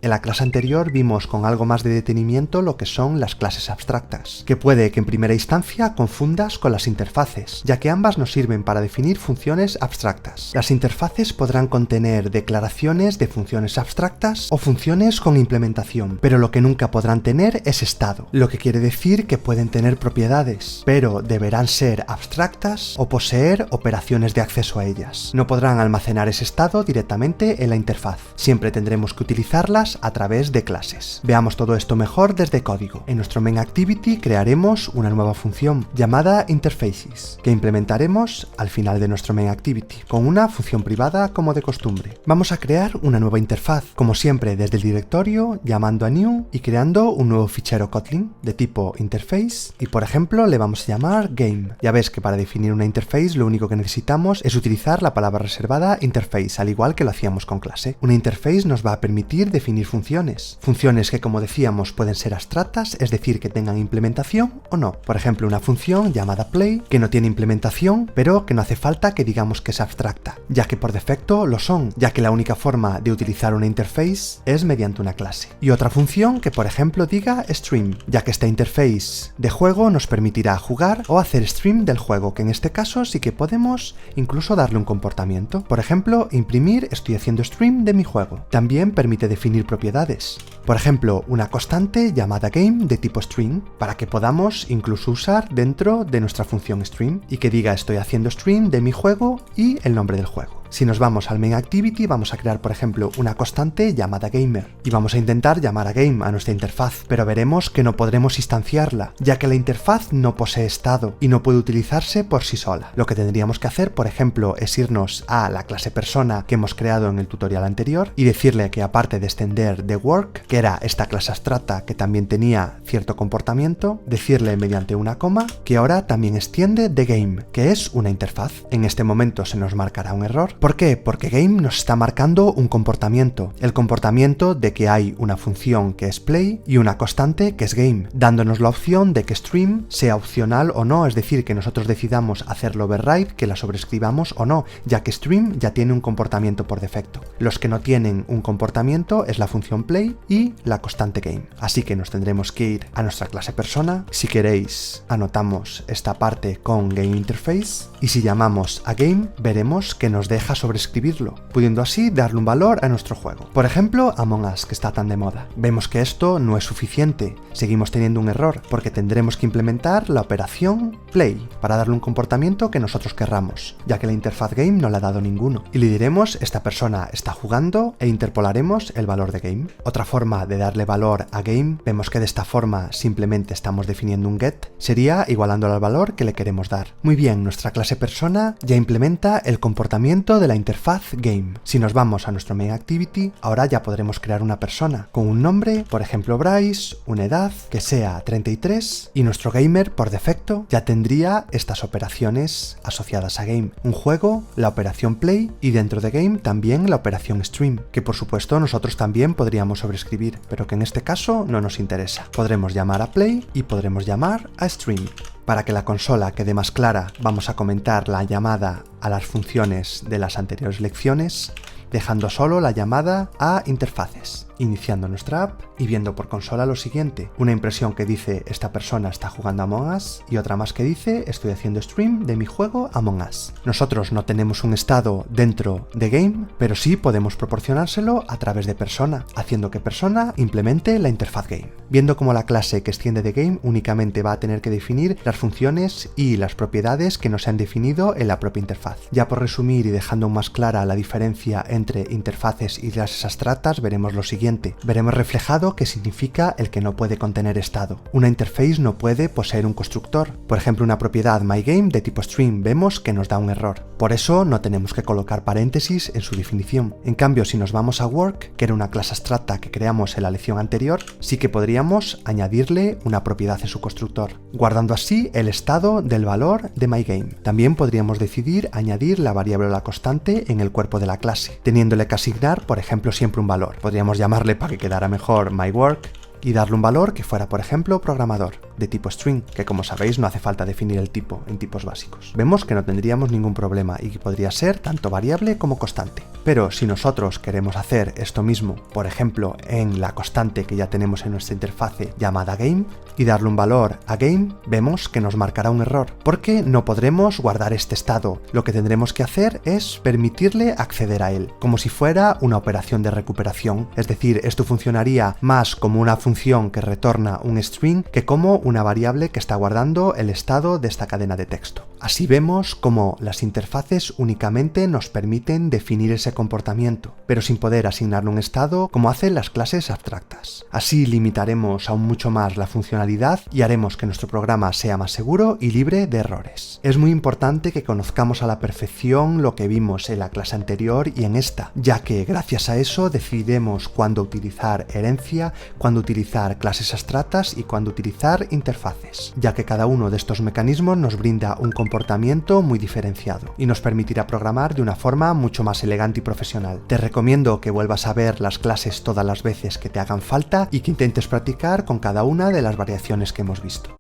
En la clase anterior vimos con algo más de detenimiento lo que son las clases abstractas, que puede que en primera instancia confundas con las interfaces, ya que ambas nos sirven para definir funciones abstractas. Las interfaces podrán contener declaraciones de funciones abstractas o funciones con implementación, pero lo que nunca podrán tener es estado, lo que quiere decir que pueden tener propiedades, pero deberán ser abstractas o poseer operaciones de acceso a ellas. No podrán almacenar ese estado directamente en la interfaz, siempre tendremos que utilizarlas a través de clases. Veamos todo esto mejor desde código. En nuestro main activity crearemos una nueva función llamada interfaces, que implementaremos al final de nuestro main activity, con una función privada como de costumbre. Vamos a crear una nueva interfaz, como siempre desde el directorio, llamando a new y creando un nuevo fichero Kotlin de tipo interface y por ejemplo le vamos a llamar game. Ya ves que para definir una interface lo único que necesitamos es utilizar la palabra reservada interface, al igual que lo hacíamos con clase. Una interface nos va a permitir definir funciones que, como decíamos, pueden ser abstractas, es decir, que tengan implementación o no. Por ejemplo, una función llamada play que no tiene implementación, pero que no hace falta que digamos que es abstracta, ya que por defecto lo son, ya que la única forma de utilizar una interface es mediante una clase. Y otra función que, por ejemplo, diga stream, ya que esta interface de juego nos permitirá jugar o hacer stream del juego, que en este caso sí que podemos incluso darle un comportamiento. Por ejemplo, imprimir estoy haciendo stream de mi juego. También permite definir propiedades. Por ejemplo, una constante llamada game de tipo string, para que podamos incluso usar dentro de nuestra función stream y que diga estoy haciendo stream de mi juego y el nombre del juego. Si nos vamos al main activity, vamos a crear, por ejemplo, una constante llamada gamer y vamos a intentar llamar a game a nuestra interfaz, pero veremos que no podremos instanciarla, ya que la interfaz no posee estado y no puede utilizarse por sí sola. Lo que tendríamos que hacer, por ejemplo, es irnos a la clase persona que hemos creado en el tutorial anterior y decirle que aparte de extender the work, que era esta clase abstracta que también tenía cierto comportamiento, decirle mediante una coma que ahora también extiende the game, que es una interfaz. En este momento se nos marcará un error. ¿Por qué? Porque game nos está marcando un comportamiento, el comportamiento de que hay una función que es play y una constante que es game, dándonos la opción de que stream sea opcional o no, es decir, que nosotros decidamos hacerlo override, que la sobrescribamos o no, ya que stream ya tiene un comportamiento por defecto. Los que no tienen un comportamiento es la función play y la constante game. Así que nos tendremos que ir a nuestra clase persona. Si queréis, anotamos esta parte con game interface y si llamamos a game, veremos que nos deja a sobreescribirlo, pudiendo así darle un valor a nuestro juego. Por ejemplo, Among Us, que está tan de moda. Vemos que esto no es suficiente, seguimos teniendo un error, porque tendremos que implementar la operación play para darle un comportamiento que nosotros querramos, ya que la interfaz game no le ha dado ninguno. Y le diremos esta persona está jugando e interpolaremos el valor de game. Otra forma de darle valor a game, vemos que de esta forma simplemente estamos definiendo un get, sería igualándolo al valor que le queremos dar. Muy bien, nuestra clase persona ya implementa el comportamiento de la interfaz game. Si nos vamos a nuestro main activity, ahora ya podremos crear una persona con un nombre, por ejemplo Bryce, una edad que sea 33 y nuestro gamer por defecto ya tendría estas operaciones asociadas a game. Un juego, la operación play y dentro de game también la operación stream, que por supuesto nosotros también podríamos sobreescribir, pero que en este caso no nos interesa. Podremos llamar a play y podremos llamar a stream. Para que la consola quede más clara, vamos a comentar la llamada a las funciones de las anteriores lecciones, dejando solo la llamada a interfaces, iniciando nuestra app y viendo por consola lo siguiente: una impresión que dice esta persona está jugando Among Us y otra más que dice estoy haciendo stream de mi juego Among Us. Nosotros no tenemos un estado dentro de game, pero sí podemos proporcionárselo a través de persona, haciendo que persona implemente la interfaz game. Viendo cómo la clase que extiende de game únicamente va a tener que definir las funciones y las propiedades que no se han definido en la propia interfaz. Ya por resumir y dejando más clara la diferencia entre interfaces y clases abstractas, veremos lo siguiente. Veremos reflejado qué significa el que no puede contener estado. Una interface no puede poseer un constructor. Por ejemplo, una propiedad myGame de tipo string vemos que nos da un error. Por eso no tenemos que colocar paréntesis en su definición. En cambio, si nos vamos a work, que era una clase abstracta que creamos en la lección anterior, sí que podríamos añadirle una propiedad en su constructor, guardando así el estado del valor de myGame. También podríamos decidir añadir la variable o la constante en el cuerpo de la clase, teniéndole que asignar, por ejemplo, siempre un valor. Podríamos llamarle, para que quedara mejor, myWork, y darle un valor que fuera, por ejemplo, programador, de tipo string, que como sabéis no hace falta definir el tipo en tipos básicos. Vemos que no tendríamos ningún problema y que podría ser tanto variable como constante. Pero si nosotros queremos hacer esto mismo, por ejemplo, en la constante que ya tenemos en nuestra interfase llamada game, y darle un valor a game, vemos que nos marcará un error, porque no podremos guardar este estado. Lo que tendremos que hacer es permitirle acceder a él, como si fuera una operación de recuperación. Es decir, esto funcionaría más como una función que retorna un string que como una variable que está guardando el estado de esta cadena de texto. Así vemos cómo las interfaces únicamente nos permiten definir ese comportamiento, pero sin poder asignarle un estado como hacen las clases abstractas. Así limitaremos aún mucho más la funcionalidad y haremos que nuestro programa sea más seguro y libre de errores. Es muy importante que conozcamos a la perfección lo que vimos en la clase anterior y en esta, ya que gracias a eso decidimos cuándo utilizar herencia, cuándo utilizar clases abstractas y cuándo utilizar interfaces, ya que cada uno de estos mecanismos nos brinda un comportamiento muy diferenciado y nos permitirá programar de una forma mucho más elegante y profesional. Te recomiendo que vuelvas a ver las clases todas las veces que te hagan falta y que intentes practicar con cada una de las variaciones que hemos visto.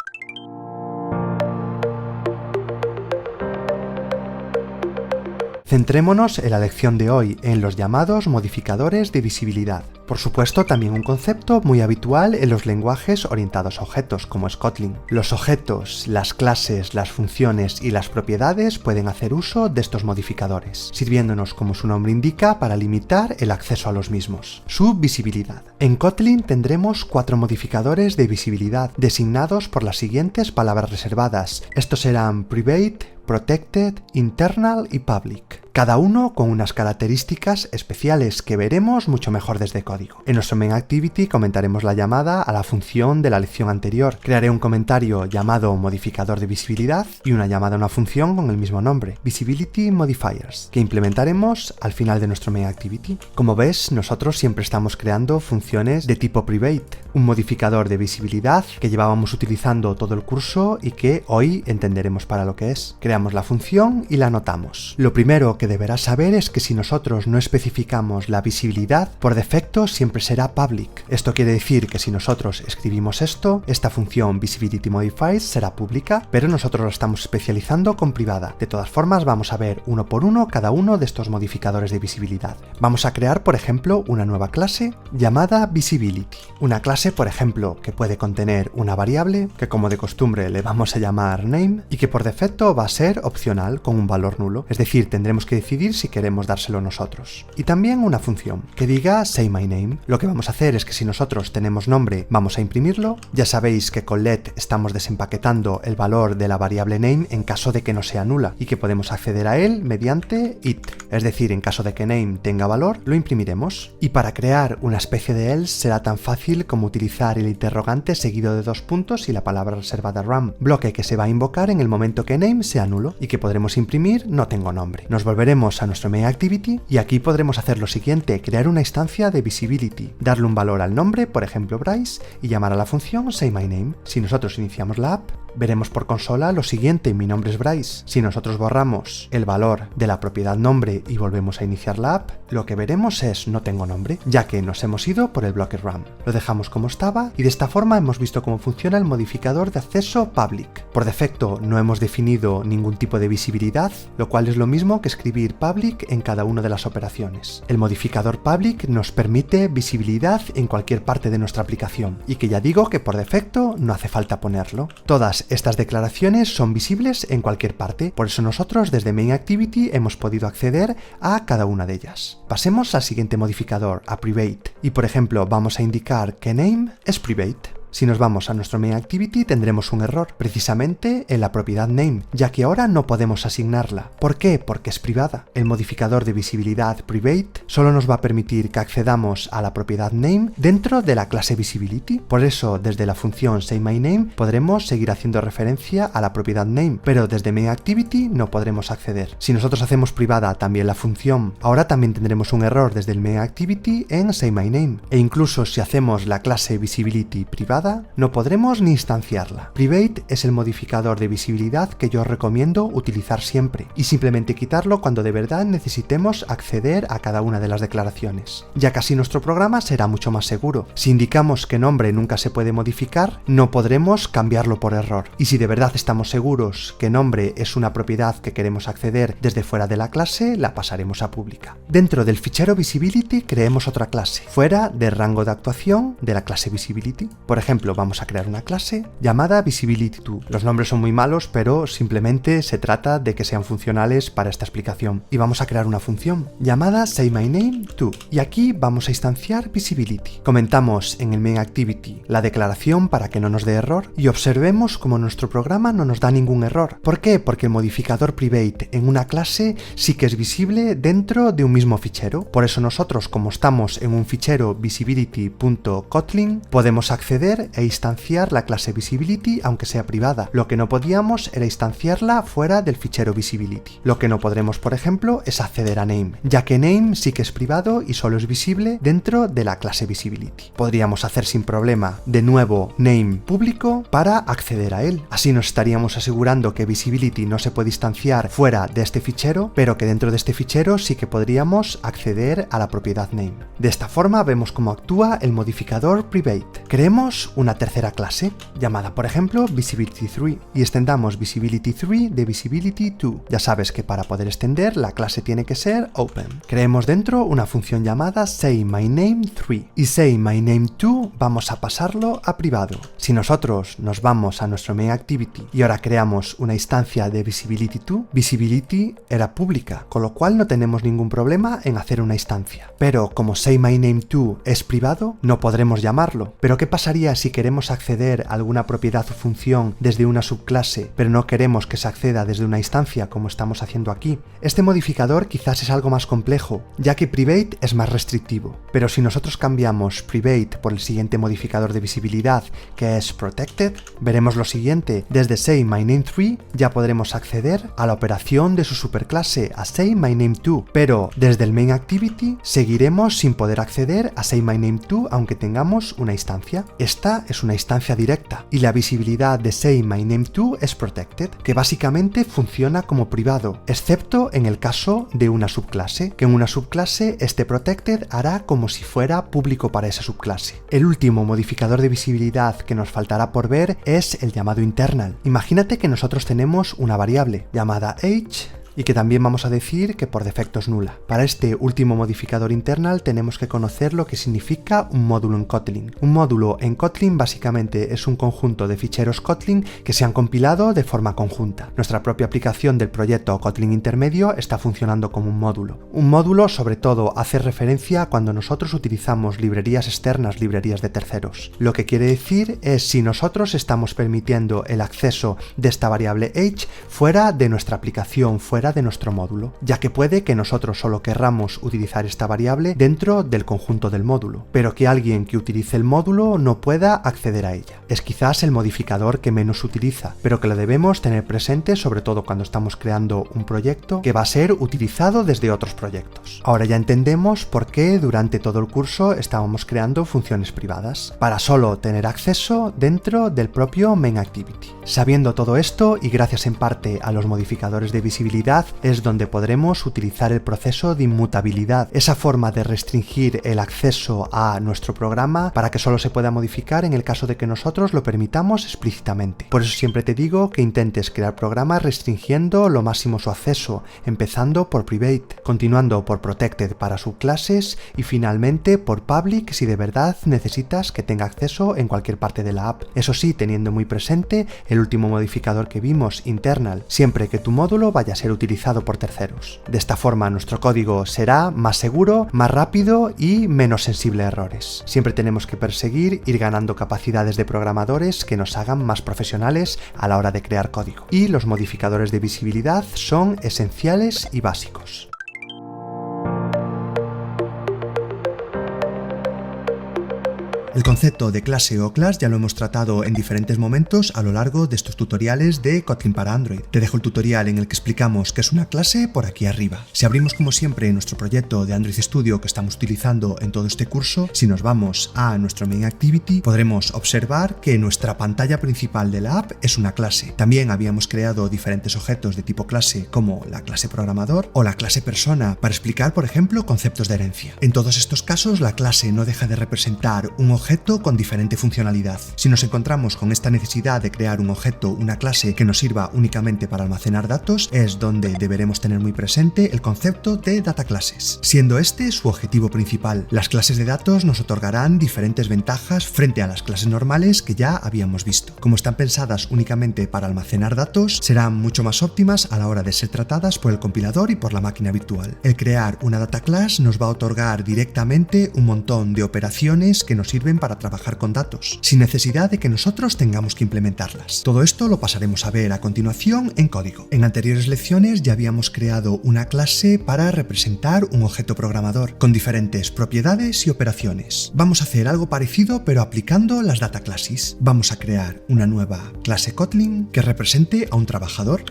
Centrémonos en la lección de hoy en los llamados modificadores de visibilidad. Por supuesto, también un concepto muy habitual en los lenguajes orientados a objetos, como es Kotlin. Los objetos, las clases, las funciones y las propiedades pueden hacer uso de estos modificadores, sirviéndonos, como su nombre indica, para limitar el acceso a los mismos. Su visibilidad. En Kotlin tendremos 4 modificadores de visibilidad, designados por las siguientes palabras reservadas. Estos serán private, protected, internal y public, cada uno con unas características especiales que veremos mucho mejor desde código. En nuestro main activity comentaremos la llamada a la función de la lección anterior. Crearé un comentario llamado modificador de visibilidad y una llamada a una función con el mismo nombre, visibility modifiers, que implementaremos al final de nuestro main activity. Como ves, nosotros siempre estamos creando funciones de tipo private, un modificador de visibilidad que llevábamos utilizando todo el curso y que hoy entenderemos para lo que es. Creamos la función y la anotamos. Lo primero que deberás saber es que si nosotros no especificamos la visibilidad, por defecto siempre será public. Esto quiere decir que si nosotros escribimos esto, esta función visibility modifiers será pública, pero nosotros lo estamos especializando con privada. De todas formas, vamos a ver uno por uno cada uno de estos modificadores de visibilidad. Vamos a crear, por ejemplo, una nueva clase llamada visibility. Una clase, por ejemplo, que puede contener una variable que, como de costumbre, le vamos a llamar name y que por defecto va a ser opcional con un valor nulo. Es decir, tendremos que que decidir si queremos dárselo nosotros. Y también una función que diga say my name. Lo que vamos a hacer es que si nosotros tenemos nombre, vamos a imprimirlo. Ya sabéis que con let estamos desempaquetando el valor de la variable name en caso de que no sea nula y que podemos acceder a él mediante it. Es decir, en caso de que name tenga valor, lo imprimiremos. Y para crear una especie de else será tan fácil como utilizar el interrogante seguido de 2 puntos y la palabra reservada ram, bloque que se va a invocar en el momento que name sea nulo y que podremos imprimir no tengo nombre. Nos volveremos a nuestro main activity y aquí podremos hacer lo siguiente: crear una instancia de visibility, darle un valor al nombre, por ejemplo Bryce, y llamar a la función sayMyName. Si nosotros iniciamos la app, veremos por consola lo siguiente: mi nombre es Bryce. Si nosotros borramos el valor de la propiedad nombre y volvemos a iniciar la app, lo que veremos es no tengo nombre, ya que nos hemos ido por el bloque ram. Lo dejamos como estaba y de esta forma hemos visto cómo funciona el modificador de acceso public. Por defecto no hemos definido ningún tipo de visibilidad, lo cual es lo mismo que escribir public en cada una de las operaciones. El modificador public nos permite visibilidad en cualquier parte de nuestra aplicación y que ya digo que por defecto no hace falta ponerlo. Todas estas declaraciones son visibles en cualquier parte, por eso nosotros desde main activity hemos podido acceder a cada una de ellas. Pasemos al siguiente modificador, a private, y por ejemplo vamos a indicar que name es private. Si nos vamos a nuestro main activity tendremos un error, precisamente en la propiedad name, ya que ahora no podemos asignarla. ¿Por qué? Porque es privada. El modificador de visibilidad private solo nos va a permitir que accedamos a la propiedad name dentro de la clase visibility. Por eso desde la función sayMyName podremos seguir haciendo referencia a la propiedad name, pero desde main activity no podremos acceder. Si nosotros hacemos privada también la función, ahora también tendremos un error desde el main activity en sayMyName. E incluso si hacemos la clase visibility privada, no podremos ni instanciarla. Private es el modificador de visibilidad que yo os recomiendo utilizar siempre y simplemente quitarlo cuando de verdad necesitemos acceder a cada una de las declaraciones, ya que así nuestro programa será mucho más seguro. Si indicamos que nombre nunca se puede modificar, no podremos cambiarlo por error, y si de verdad estamos seguros que nombre es una propiedad que queremos acceder desde fuera de la clase, la pasaremos a pública. Dentro del fichero visibility creemos otra clase, fuera del rango de actuación de la clase visibility. Por ejemplo, vamos a crear una clase llamada visibility2. Los nombres son muy malos, pero simplemente se trata de que sean funcionales para esta explicación. Y vamos a crear una función llamada sayMyName2. Y aquí vamos a instanciar visibility. Comentamos en el main activity la declaración para que no nos dé error y observemos como nuestro programa no nos da ningún error. ¿Por qué? Porque el modificador private en una clase sí que es visible dentro de un mismo fichero. Por eso nosotros, como estamos en un fichero visibility.kotlin, podemos acceder e instanciar la clase visibility aunque sea privada. Lo que no podíamos era instanciarla fuera del fichero visibility. Lo que no podremos, por ejemplo, es acceder a name, ya que name sí que es privado y solo es visible dentro de la clase visibility. Podríamos hacer sin problema de nuevo name público para acceder a él. Así nos estaríamos asegurando que visibility no se puede instanciar fuera de este fichero, pero que dentro de este fichero sí que podríamos acceder a la propiedad name. De esta forma vemos cómo actúa el modificador private. Creemos una tercera clase llamada por ejemplo visibility3 y extendamos visibility3 de visibility2. Ya sabes que para poder extender la clase tiene que ser open. Creemos dentro una función llamada sayMyName3 y sayMyName2 vamos a pasarlo a privado. Si nosotros nos vamos a nuestro main activity y ahora creamos una instancia de visibility2, visibility era pública, con lo cual no tenemos ningún problema en hacer una instancia. Pero como sayMyName2 es privado, no podremos llamarlo. ¿Pero qué pasaría si queremos acceder a alguna propiedad o función desde una subclase, pero no queremos que se acceda desde una instancia como estamos haciendo aquí? Este modificador quizás es algo más complejo, ya que private es más restrictivo, pero si nosotros cambiamos private por el siguiente modificador de visibilidad, que es protected, veremos lo siguiente: desde sayMyName3 ya podremos acceder a la operación de su superclase, a sayMyName2, pero desde el main activity seguiremos sin poder acceder a sayMyName2 aunque tengamos una instancia. Esta es una instancia directa y la visibilidad de sayMyName2 es protected, que básicamente funciona como privado, excepto en el caso de una subclase, que en una subclase este protected hará como si fuera público para esa subclase. El último modificador de visibilidad que nos faltará por ver es el llamado internal. Imagínate que nosotros tenemos una variable llamada age y que también vamos a decir que por defecto es nula. Para este último modificador internal tenemos que conocer lo que significa un módulo en Kotlin. Un módulo en Kotlin básicamente es un conjunto de ficheros Kotlin que se han compilado de forma conjunta. Nuestra propia aplicación del proyecto Kotlin intermedio está funcionando como un módulo. Un módulo sobre todo hace referencia cuando nosotros utilizamos librerías externas, librerías de terceros. Lo que quiere decir es si nosotros estamos permitiendo el acceso de esta variable age fuera de nuestra aplicación, fuera de nuestro módulo, ya que puede que nosotros solo querramos utilizar esta variable dentro del conjunto del módulo, pero que alguien que utilice el módulo no pueda acceder a ella. Es quizás el modificador que menos se utiliza, pero que lo debemos tener presente sobre todo cuando estamos creando un proyecto que va a ser utilizado desde otros proyectos. Ahora ya entendemos por qué durante todo el curso estábamos creando funciones privadas, para solo tener acceso dentro del propio main activity. Sabiendo todo esto y gracias en parte a los modificadores de visibilidad es donde podremos utilizar el proceso de inmutabilidad, esa forma de restringir el acceso a nuestro programa para que solo se pueda modificar en el caso de que nosotros lo permitamos explícitamente. Por eso siempre te digo que intentes crear programas restringiendo lo máximo su acceso, empezando por private, continuando por protected para subclases y finalmente por public si de verdad necesitas que tenga acceso en cualquier parte de la app. Eso sí, teniendo muy presente el último modificador que vimos, internal, siempre que tu módulo vaya a ser utilizado por terceros. De esta forma nuestro código será más seguro, más rápido y menos sensible a errores. Siempre tenemos que perseguir ir ganando capacidades de programadores que nos hagan más profesionales a la hora de crear código. Y los modificadores de visibilidad son esenciales y básicos. El concepto de clase o class ya lo hemos tratado en diferentes momentos a lo largo de estos tutoriales de Kotlin para Android. Te dejo el tutorial en el que explicamos qué es una clase por aquí arriba. Si abrimos como siempre nuestro proyecto de Android Studio que estamos utilizando en todo este curso, si nos vamos a nuestro main activity podremos observar que nuestra pantalla principal de la app es una clase. También habíamos creado diferentes objetos de tipo clase como la clase programador o la clase persona para explicar por ejemplo conceptos de herencia. En todos estos casos la clase no deja de representar un objeto con diferente funcionalidad. Si nos encontramos con esta necesidad de crear un objeto, una clase que nos sirva únicamente para almacenar datos, es donde deberemos tener muy presente el concepto de data classes, siendo este su objetivo principal. Las clases de datos nos otorgarán diferentes ventajas frente a las clases normales que ya habíamos visto. Como están pensadas únicamente para almacenar datos, serán mucho más óptimas a la hora de ser tratadas por el compilador y por la máquina virtual. El crear una data class nos va a otorgar directamente un montón de operaciones que nos sirven para trabajar con datos, sin necesidad de que nosotros tengamos que implementarlas. Todo esto lo pasaremos a ver a continuación en código. En anteriores lecciones ya habíamos creado una clase para representar un objeto programador, con diferentes propiedades y operaciones. Vamos a hacer algo parecido pero aplicando las data classes. Vamos a crear una nueva clase Kotlin que represente a un trabajador,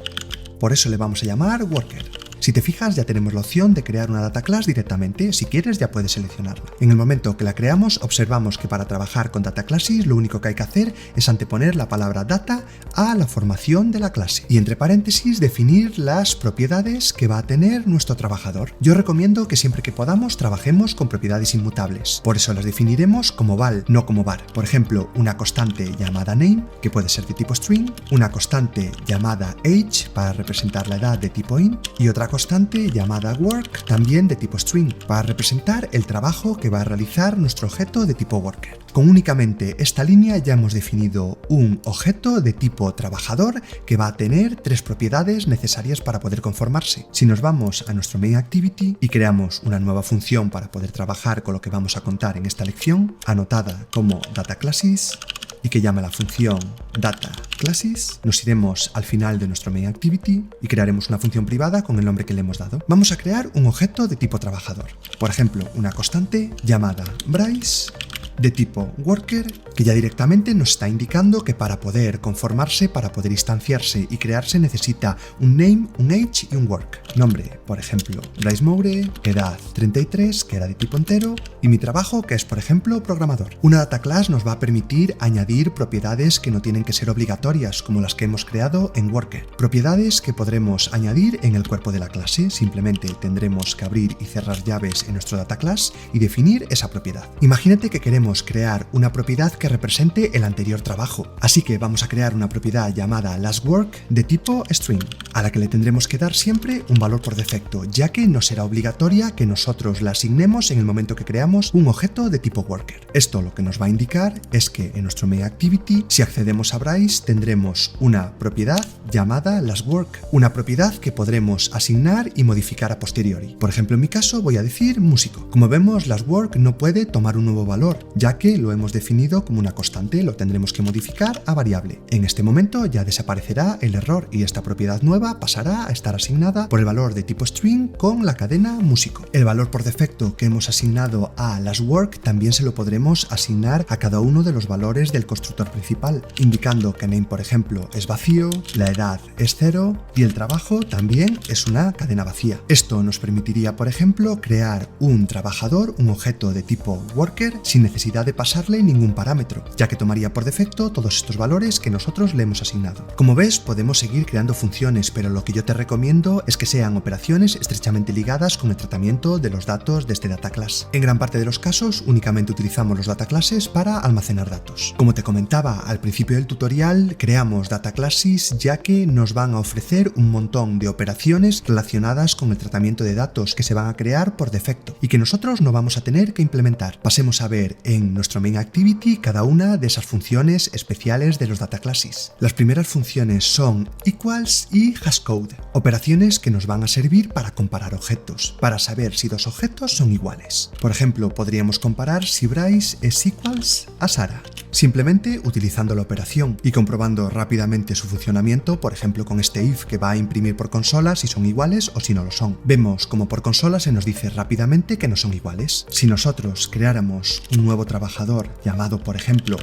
por eso le vamos a llamar worker. Si te fijas ya tenemos la opción de crear una data class directamente, si quieres ya puedes seleccionarla. En el momento que la creamos observamos que para trabajar con data classes lo único que hay que hacer es anteponer la palabra data a la formación de la clase y entre paréntesis definir las propiedades que va a tener nuestro trabajador. Yo recomiendo que siempre que podamos trabajemos con propiedades inmutables, por eso las definiremos como val, no como var. Por ejemplo, una constante llamada name, que puede ser de tipo string, una constante llamada age para representar la edad de tipo int y otra constante llamada work, también de tipo string, para representar el trabajo que va a realizar nuestro objeto de tipo worker. Con únicamente esta línea ya hemos definido un objeto de tipo trabajador que va a tener tres propiedades necesarias para poder conformarse. Si nos vamos a nuestro main activity y creamos una nueva función para poder trabajar con lo que vamos a contar en esta lección, anotada como data classes, y que llama la función data classes, nos iremos al final de nuestro main activity y crearemos una función privada con el nombre que le hemos dado. Vamos a crear un objeto de tipo trabajador, por ejemplo una constante llamada Bryce de tipo worker, que ya directamente nos está indicando que para poder conformarse, para poder instanciarse y crearse necesita un name, un age y un work. Nombre, por ejemplo, Bryce Moure, edad 33, que era de tipo entero, y mi trabajo, que es por ejemplo programador. Una data class nos va a permitir añadir propiedades que no tienen que ser obligatorias, como las que hemos creado en worker. Propiedades que podremos añadir en el cuerpo de la clase, simplemente tendremos que abrir y cerrar llaves en nuestro data class y definir esa propiedad. Imagínate que queremos crear una propiedad que represente el anterior trabajo, así que vamos a crear una propiedad llamada lastWork de tipo string. a la que le tendremos que dar siempre un valor por defecto, ya que no será obligatoria que nosotros la asignemos en el momento que creamos un objeto de tipo worker. Esto lo que nos va a indicar es que en nuestro main activity, si accedemos a Braze, tendremos una propiedad llamada lastWork, una propiedad que podremos asignar y modificar a posteriori. Por ejemplo, en mi caso voy a decir músico. Como vemos, lastWork no puede tomar un nuevo valor, ya que lo hemos definido como una constante, lo tendremos que modificar a variable. En este momento ya desaparecerá el error y esta propiedad nueva pasará a estar asignada por el valor de tipo string con la cadena músico. El valor por defecto que hemos asignado a lastWork también se lo podremos asignar a cada uno de los valores del constructor principal, indicando que name, por ejemplo, es vacío, la edad es 0 y el trabajo también es una cadena vacía. Esto nos permitiría, por ejemplo, crear un trabajador, un objeto de tipo worker, sin necesidad de pasarle ningún parámetro, ya que tomaría por defecto todos estos valores que nosotros le hemos asignado. Como ves, podemos seguir creando funciones, pero lo que yo te recomiendo es que sean operaciones estrechamente ligadas con el tratamiento de los datos de este data class. En gran parte de los casos, únicamente utilizamos los data classes para almacenar datos. Como te comentaba al principio del tutorial, creamos data classes ya que nos van a ofrecer un montón de operaciones relacionadas con el tratamiento de datos que se van a crear por defecto y que nosotros no vamos a tener que implementar. Pasemos a ver en nuestro main activity cada una de esas funciones especiales de los data classes. Las primeras funciones son equals y hashcode, operaciones que nos van a servir para comparar objetos, para saber si dos objetos son iguales. Por ejemplo, podríamos comparar si Bryce es equals a Sara, simplemente utilizando la operación y comprobando rápidamente su funcionamiento, por ejemplo con este if que va a imprimir por consola si son iguales o si no lo son. Vemos como por consola se nos dice rápidamente que no son iguales. Si nosotros creáramos un nuevo trabajador llamado, por ejemplo,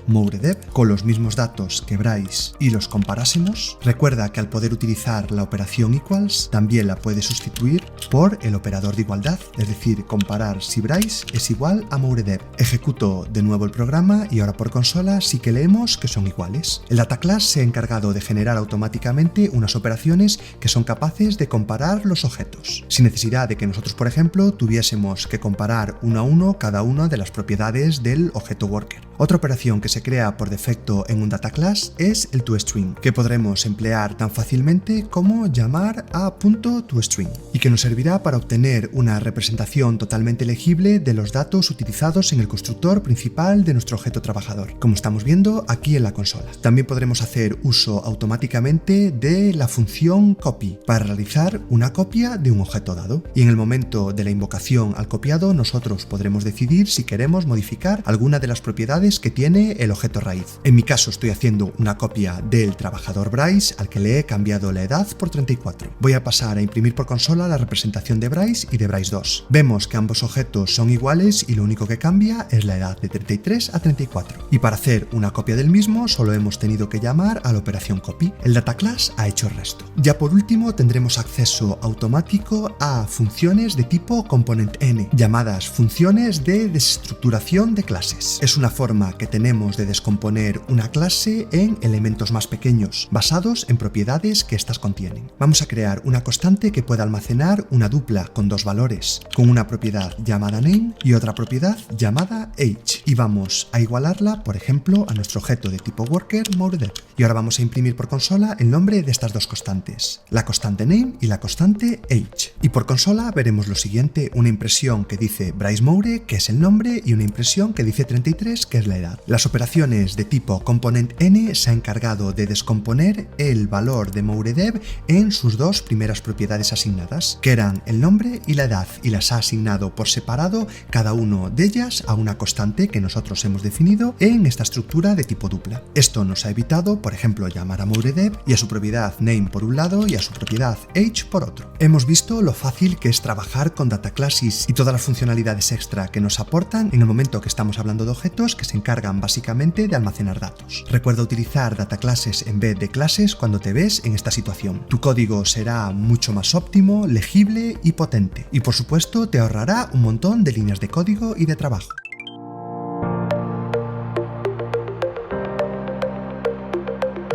MoureDev, con los mismos datos que Bryce y los comparásemos, recuerda que al poder utilizar la operación equals, también la puedes sustituir por el operador de igualdad, es decir, comparar si Bryce es igual a MoureDev. Ejecuto de nuevo el programa y ahora por consola sí que leemos que son iguales. El data class se ha encargado de generar automáticamente unas operaciones que son capaces de comparar los objetos, sin necesidad de que nosotros, por ejemplo, tuviésemos que comparar uno a uno cada una de las propiedades del objeto worker. Otra operación que se crea por defecto en un data class es el toString, que podremos emplear tan fácilmente como llamar a .toString y que nos servirá para obtener una representación totalmente legible de los datos utilizados en el constructor principal de nuestro objeto trabajador, como estamos viendo aquí en la consola. También podremos hacer uso automáticamente de la función copy para realizar una copia de un objeto dado, y en el momento de la invocación al copiado nosotros podremos decidir si queremos modificar alguna de las propiedades que tiene el objeto raíz. En mi caso estoy haciendo una copia del trabajador Bryce al que le he cambiado la edad por 34. Voy a pasar a imprimir por consola la representación de Bryce y de Bryce 2. Vemos que ambos objetos son iguales y lo único que cambia es la edad de 33 a 34. Y para hacer una copia del mismo solo hemos tenido que llamar a la operación copy. El data class ha hecho el resto. Ya por último tendremos acceso automático a funciones de tipo componentN, llamadas funciones de desestructuración de clases. Es una forma que tenemos de descomponer una clase en elementos más pequeños, basados en propiedades que éstas contienen. Vamos a crear una constante que pueda almacenar una dupla con dos valores, con una propiedad llamada name y otra propiedad llamada age, y vamos a igualarla, por ejemplo, a nuestro objeto de tipo worker MoureDev. Y ahora vamos a imprimir por consola el nombre de estas dos constantes, la constante name y la constante age. Y por consola veremos lo siguiente: una impresión que dice Bryce Moure, que es el nombre, y una impresión que dice 33, que es la edad. Las operaciones de tipo componentN se ha encargado de descomponer el valor de MoureDev en sus dos primeras propiedades asignadas, que eran el nombre y la edad, y las ha asignado por separado cada uno de ellas a una constante que nosotros hemos definido en esta estructura de tipo dupla. Esto nos ha evitado, por ejemplo, llamar a MoureDev y a su propiedad name por un lado y a su propiedad age por otro. Hemos visto lo fácil que es trabajar con data classes y todas las funcionalidades extra que nos aportan en el momento que estamos hablando de objetos que se encargan básicamente de almacenar datos. Recuerda utilizar data classes en vez de clases cuando te ves en esta situación. Tu código será mucho más óptimo, legible y potente, y por supuesto te ahorrará un montón de líneas de código y de trabajo.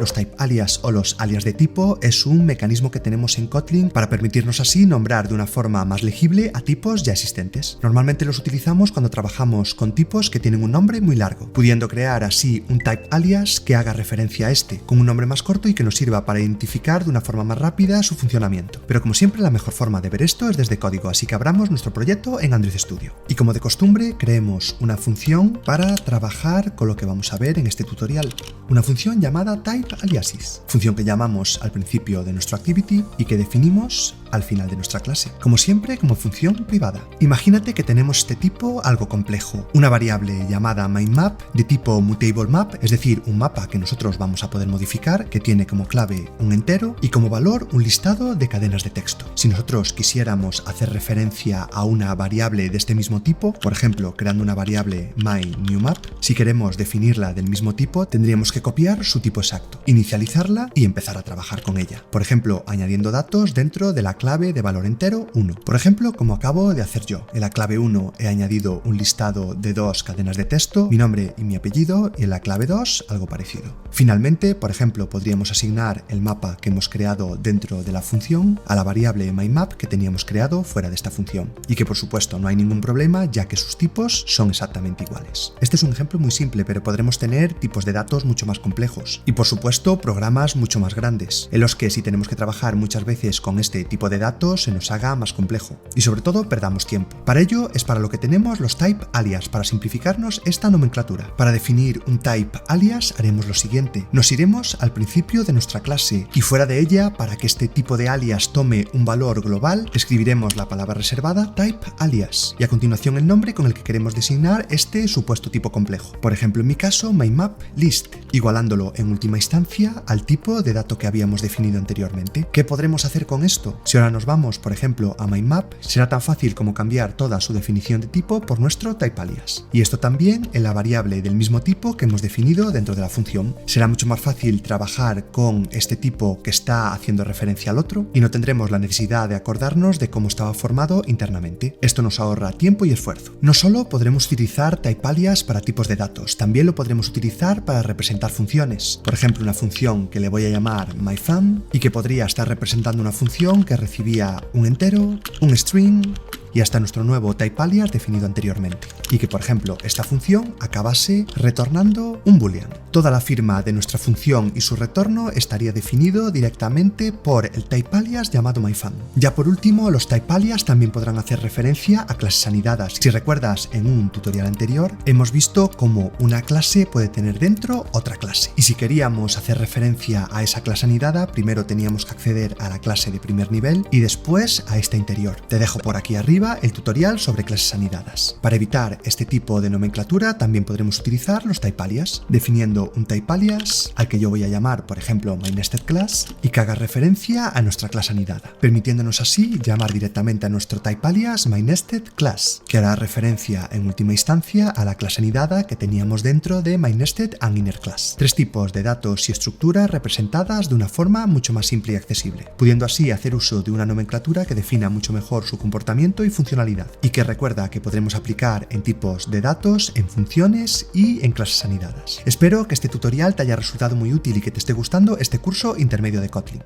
los type alias o los alias de tipo es un mecanismo que tenemos en Kotlin para permitirnos así nombrar de una forma más legible a tipos ya existentes. Normalmente los utilizamos cuando trabajamos con tipos que tienen un nombre muy largo, pudiendo crear así un type alias que haga referencia a este, con un nombre más corto y que nos sirva para identificar de una forma más rápida su funcionamiento. Pero como siempre, la mejor forma de ver esto es desde código, así que abramos nuestro proyecto en Android Studio. Y como de costumbre, creemos una función para trabajar con lo que vamos a ver en este tutorial. Una función llamada typeAliases, función que llamamos al principio de nuestro activity y que definimos al final de nuestra clase. Como siempre, como función privada. Imagínate que tenemos este tipo algo complejo, una variable llamada MainMap de tipo mutable map, es decir, un mapa que nosotros vamos a poder modificar, que tiene como clave un entero y como valor un listado de cadenas de texto. Si nosotros quisiéramos hacer referencia a una variable de este mismo tipo, por ejemplo, creando una variable myNewMap, si queremos definirla del mismo tipo, tendríamos que copiar su tipo exacto, inicializarla y empezar a trabajar con ella. Por ejemplo, añadiendo datos dentro de la clave de valor entero 1. Por ejemplo, como acabo de hacer yo. En la clave 1 he añadido un listado de 2 cadenas de texto, mi nombre y mi apellido, y en la clave 2 algo parecido. Finalmente, por ejemplo, podríamos asignar el mapa que hemos creado dentro de la función a la variable myMap que teníamos creado fuera de esta función, y que por supuesto no hay ningún problema ya que sus tipos son exactamente iguales. Este es un ejemplo muy simple, pero podremos tener tipos de datos mucho más complejos y por supuesto programas mucho más grandes, en los que si tenemos que trabajar muchas veces con este tipo de datos se nos haga más complejo y sobre todo perdamos tiempo. Para ello es para lo que tenemos los type alias, para simplificarnos esta nomenclatura. Para definir un type alias haremos lo siguiente: nos iremos al principio de nuestra clase y fuera de ella, para que este tipo de alias tome un valor global, escribiremos la palabra reservada type alias y a continuación el nombre con el que queremos designar este supuesto tipo complejo. Por ejemplo, en mi caso, myMap list, igualándolo en última instancia al tipo de dato que habíamos definido anteriormente. ¿Qué podremos hacer con esto? Si ahora nos vamos, por ejemplo, a myMap, será tan fácil como cambiar toda su definición de tipo por nuestro type alias. Y esto también en la variable del mismo tipo que hemos definido dentro de la función. Será mucho más fácil trabajar con este tipo que está haciendo referencia al otro y no tendremos la necesidad de acordarnos de cómo estaba formado internamente. Esto nos ahorra tiempo y esfuerzo. No solo podremos utilizar type alias para tipos de datos, también lo podremos utilizar para representar funciones. Por ejemplo, una función que le voy a llamar myFun y que podría estar representando una función que recibía un entero, un string y hasta nuestro nuevo type alias definido anteriormente, y que por ejemplo esta función acabase retornando un boolean. Toda la firma de nuestra función y su retorno estaría definido directamente por el type alias llamado myFun. Ya por último, los type alias también podrán hacer referencia a clases anidadas. Si recuerdas, en un tutorial anterior hemos visto cómo una clase puede tener dentro otra clase, y si queríamos hacer referencia a esa clase anidada, primero teníamos que acceder a la clase de primer nivel y después a esta interior. Te dejo por aquí arriba el tutorial sobre clases anidadas. Para evitar este tipo de nomenclatura también podremos utilizar los type alias, definiendo un type alias al que yo voy a llamar, por ejemplo, myNestedClass, y que haga referencia a nuestra clase anidada, permitiéndonos así llamar directamente a nuestro type alias myNestedClass, que hará referencia en última instancia a la clase anidada que teníamos dentro de myNestedAndInnerClass. Tres tipos de datos y estructuras representadas de una forma mucho más simple y accesible, pudiendo así hacer uso de una nomenclatura que defina mucho mejor su comportamiento y funcionalidad, y que recuerda que podremos aplicar en tipos de datos, en funciones y en clases anidadas. Espero que este tutorial te haya resultado muy útil y que te esté gustando este curso intermedio de Kotlin.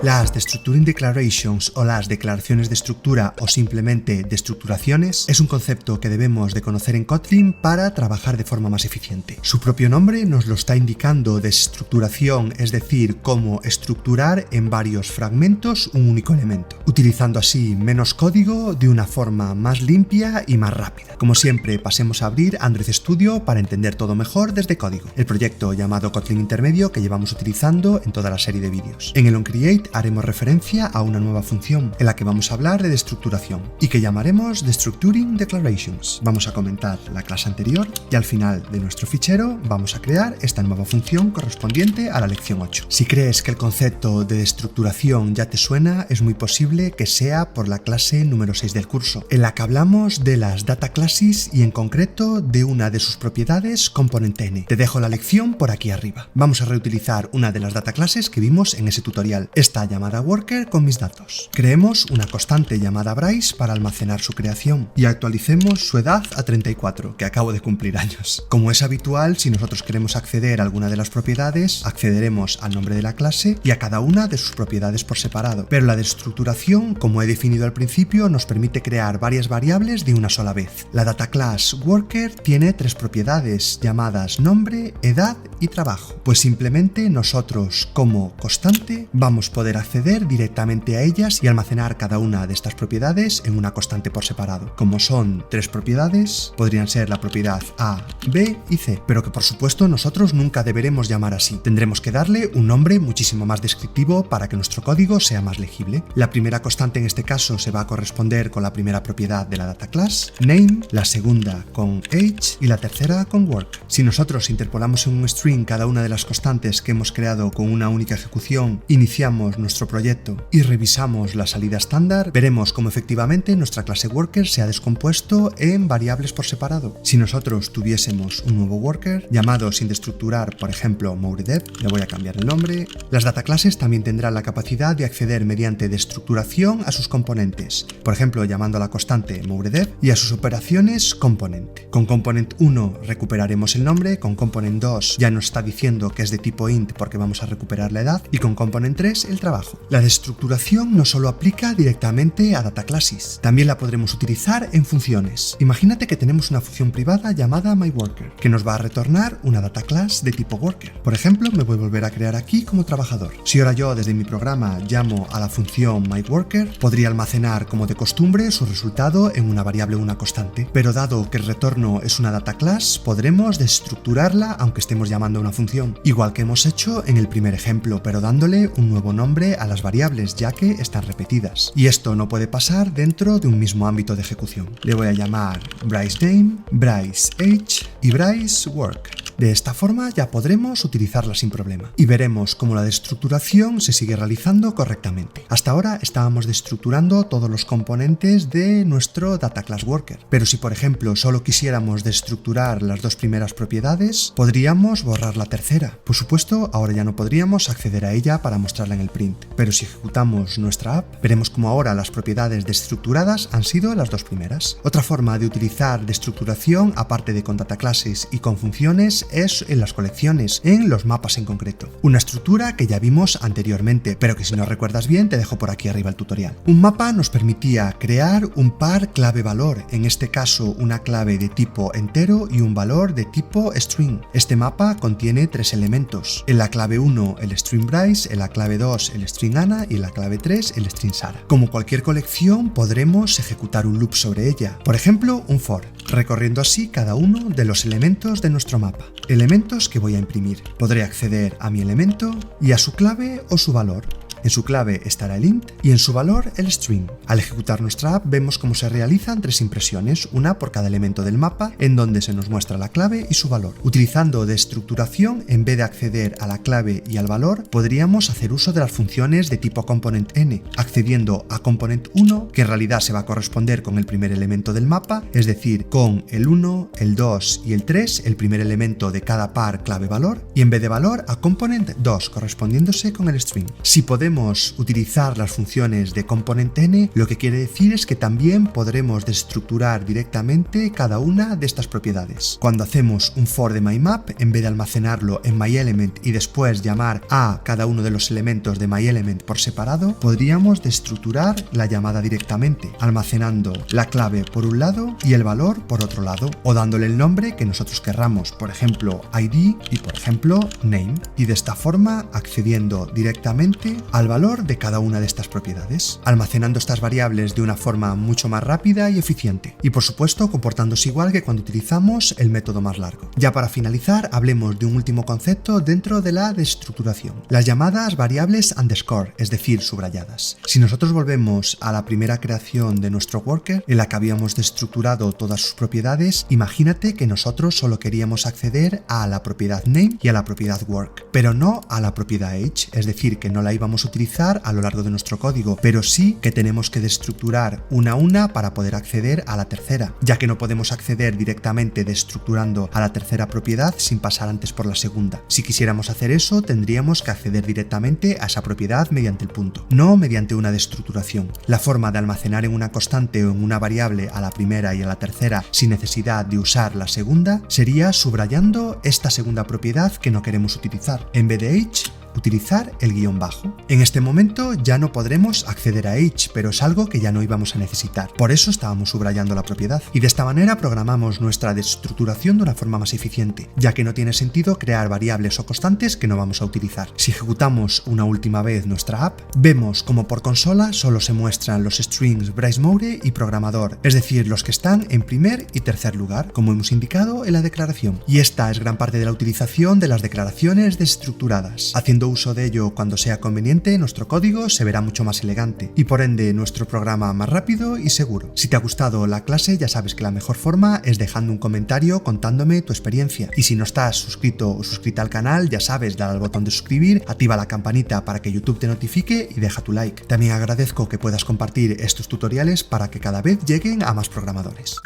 Las Destructuring Declarations o las declaraciones de estructura o simplemente destructuraciones es un concepto que debemos de conocer en Kotlin para trabajar de forma más eficiente. Su propio nombre nos lo está indicando: destructuración, es decir, cómo estructurar en varios fragmentos un único elemento, utilizando así menos código de una forma más limpia y más rápida. Como siempre, pasemos a abrir Android Studio para entender todo mejor desde código, el proyecto llamado Kotlin Intermedio que llevamos utilizando en toda la serie de vídeos. En el onCreate haremos referencia a una nueva función en la que vamos a hablar de destructuración y que llamaremos Destructuring Declarations. Vamos a comentar la clase anterior y al final de nuestro fichero vamos a crear esta nueva función correspondiente a la lección 8. Si crees que el concepto de destructuración ya te suena, es muy posible que sea por la clase número 6 del curso, en la que hablamos de las data classes y en concreto de una de sus propiedades, component_n. Te dejo la lección por aquí arriba. Vamos a reutilizar una de las data classes que vimos en ese tutorial. Este esta llamada worker con mis datos. Creemos una constante llamada Bryce para almacenar su creación y actualicemos su edad a 34, que acabo de cumplir años. Como es habitual, si nosotros queremos acceder a alguna de las propiedades, accederemos al nombre de la clase y a cada una de sus propiedades por separado. Pero la destructuración, como he definido al principio, nos permite crear varias variables de una sola vez. La data class worker tiene 3 propiedades llamadas nombre, edad y trabajo. Pues simplemente nosotros, como constante, vamos a poder acceder directamente a ellas y almacenar cada una de estas propiedades en una constante por separado. Como son 3 propiedades, podrían ser la propiedad A, B y C, pero que por supuesto nosotros nunca deberemos llamar así. Tendremos que darle un nombre muchísimo más descriptivo para que nuestro código sea más legible. La primera constante en este caso se va a corresponder con la primera propiedad de la data class, name, la segunda con age y la tercera con work. Si nosotros interpolamos en un string cada una de las constantes que hemos creado con una única ejecución, iniciamos nuestro proyecto y revisamos la salida estándar, veremos cómo efectivamente nuestra clase worker se ha descompuesto en variables por separado. Si nosotros tuviésemos un nuevo worker llamado sin destructurar, por ejemplo moureDev, le voy a cambiar el nombre, las data classes también tendrán la capacidad de acceder mediante destructuración a sus componentes, por ejemplo llamando a la constante moureDev y a sus operaciones component. Con component 1 recuperaremos el nombre, con component 2 ya nos está diciendo que es de tipo int porque vamos a recuperar la edad y con component 3 el trabajo. La destructuración no solo aplica directamente a data classes, también la podremos utilizar en funciones. Imagínate que tenemos una función privada llamada myWorker que nos va a retornar una data class de tipo worker. Por ejemplo, me voy a volver a crear aquí como trabajador. Si ahora yo desde mi programa llamo a la función myWorker, podría almacenar como de costumbre su resultado en una variable o una constante, pero dado que el retorno es una data class, podremos destructurarla aunque estemos llamando a una función, igual que hemos hecho en el primer ejemplo, pero dándole un nuevo nombre a las variables ya que están repetidas. Y esto no puede pasar dentro de un mismo ámbito de ejecución. Le voy a llamar Bryce name, Bryce age y Bryce work. De esta forma ya podremos utilizarla sin problema y veremos cómo la destructuración se sigue realizando correctamente. Hasta ahora estábamos destructurando todos los componentes de nuestro data class worker, pero si por ejemplo solo quisiéramos destructurar las 2 primeras propiedades, podríamos borrar la tercera. Por supuesto, ahora ya no podríamos acceder a ella para mostrarla en el print, pero si ejecutamos nuestra app, veremos cómo ahora las propiedades destructuradas han sido las 2 primeras. Otra forma de utilizar destructuración, aparte de con data classes y con funciones, es en las colecciones, en los mapas en concreto. Una estructura que ya vimos anteriormente, pero que si no recuerdas bien te dejo por aquí arriba el tutorial. Un mapa nos permitía crear un par clave-valor, en este caso una clave de tipo entero y un valor de tipo string. Este mapa contiene 3 elementos. En la clave 1 el string Bryce, en la clave 2 el string Anna y en la clave 3 el string Sara. Como cualquier colección podremos ejecutar un loop sobre ella, por ejemplo un for, recorriendo así cada uno de los elementos de nuestro mapa. Elementos que voy a imprimir. Podré acceder a mi elemento y a su clave o su valor. En su clave estará el int y en su valor el string. Al ejecutar nuestra app vemos cómo se realizan 3 impresiones, una por cada elemento del mapa, en donde se nos muestra la clave y su valor. Utilizando destructuración, en vez de acceder a la clave y al valor, podríamos hacer uso de las funciones de tipo component n, accediendo a component 1, que en realidad se va a corresponder con el primer elemento del mapa, es decir, con el 1, el 2 y el 3, el primer elemento de cada par clave-valor, y en vez de valor a component 2, correspondiéndose con el string. Si podemos utilizar las funciones de component n, lo que quiere decir es que también podremos destructurar directamente cada una de estas propiedades. Cuando hacemos un for de mymap, en vez de almacenarlo en myelement y después llamar a cada uno de los elementos de myelement por separado, podríamos destructurar la llamada directamente, almacenando la clave por un lado y el valor por otro lado, o dándole el nombre que nosotros querramos, por ejemplo id y por ejemplo name, y de esta forma accediendo directamente al valor de cada una de estas propiedades, almacenando estas variables de una forma mucho más rápida y eficiente, y por supuesto comportándose igual que cuando utilizamos el método más largo. Ya para finalizar, hablemos de un último concepto dentro de la destructuración, las llamadas variables underscore, es decir, subrayadas. Si nosotros volvemos a la primera creación de nuestro worker, en la que habíamos destructurado todas sus propiedades, imagínate que nosotros solo queríamos acceder a la propiedad name y a la propiedad work, pero no a la propiedad age, es decir, que no la íbamos a utilizar a lo largo de nuestro código, pero sí que tenemos que destructurar una a una para poder acceder a la tercera, ya que no podemos acceder directamente destructurando a la tercera propiedad sin pasar antes por la segunda. Si quisiéramos hacer eso, tendríamos que acceder directamente a esa propiedad mediante el punto, no mediante una destructuración. La forma de almacenar en una constante o en una variable a la primera y a la tercera sin necesidad de usar la segunda sería subrayando esta segunda propiedad que no queremos utilizar. En vez de h, utilizar el guión bajo. En este momento ya no podremos acceder a h, pero es algo que ya no íbamos a necesitar. Por eso estábamos subrayando la propiedad. Y de esta manera programamos nuestra destructuración de una forma más eficiente, ya que no tiene sentido crear variables o constantes que no vamos a utilizar. Si ejecutamos una última vez nuestra app, vemos como por consola solo se muestran los strings Bryce Moure y programador, es decir, los que están en primer y tercer lugar, como hemos indicado en la declaración. Y esta es gran parte de la utilización de las declaraciones destructuradas. Haciendo uso de ello cuando sea conveniente, nuestro código se verá mucho más elegante y por ende nuestro programa más rápido y seguro. Si te ha gustado la clase, ya sabes que la mejor forma es dejando un comentario contándome tu experiencia. Y si no estás suscrito o suscrita al canal, ya sabes, dale al botón de suscribir, activa la campanita para que YouTube te notifique y deja tu like. También agradezco que puedas compartir estos tutoriales para que cada vez lleguen a más programadores.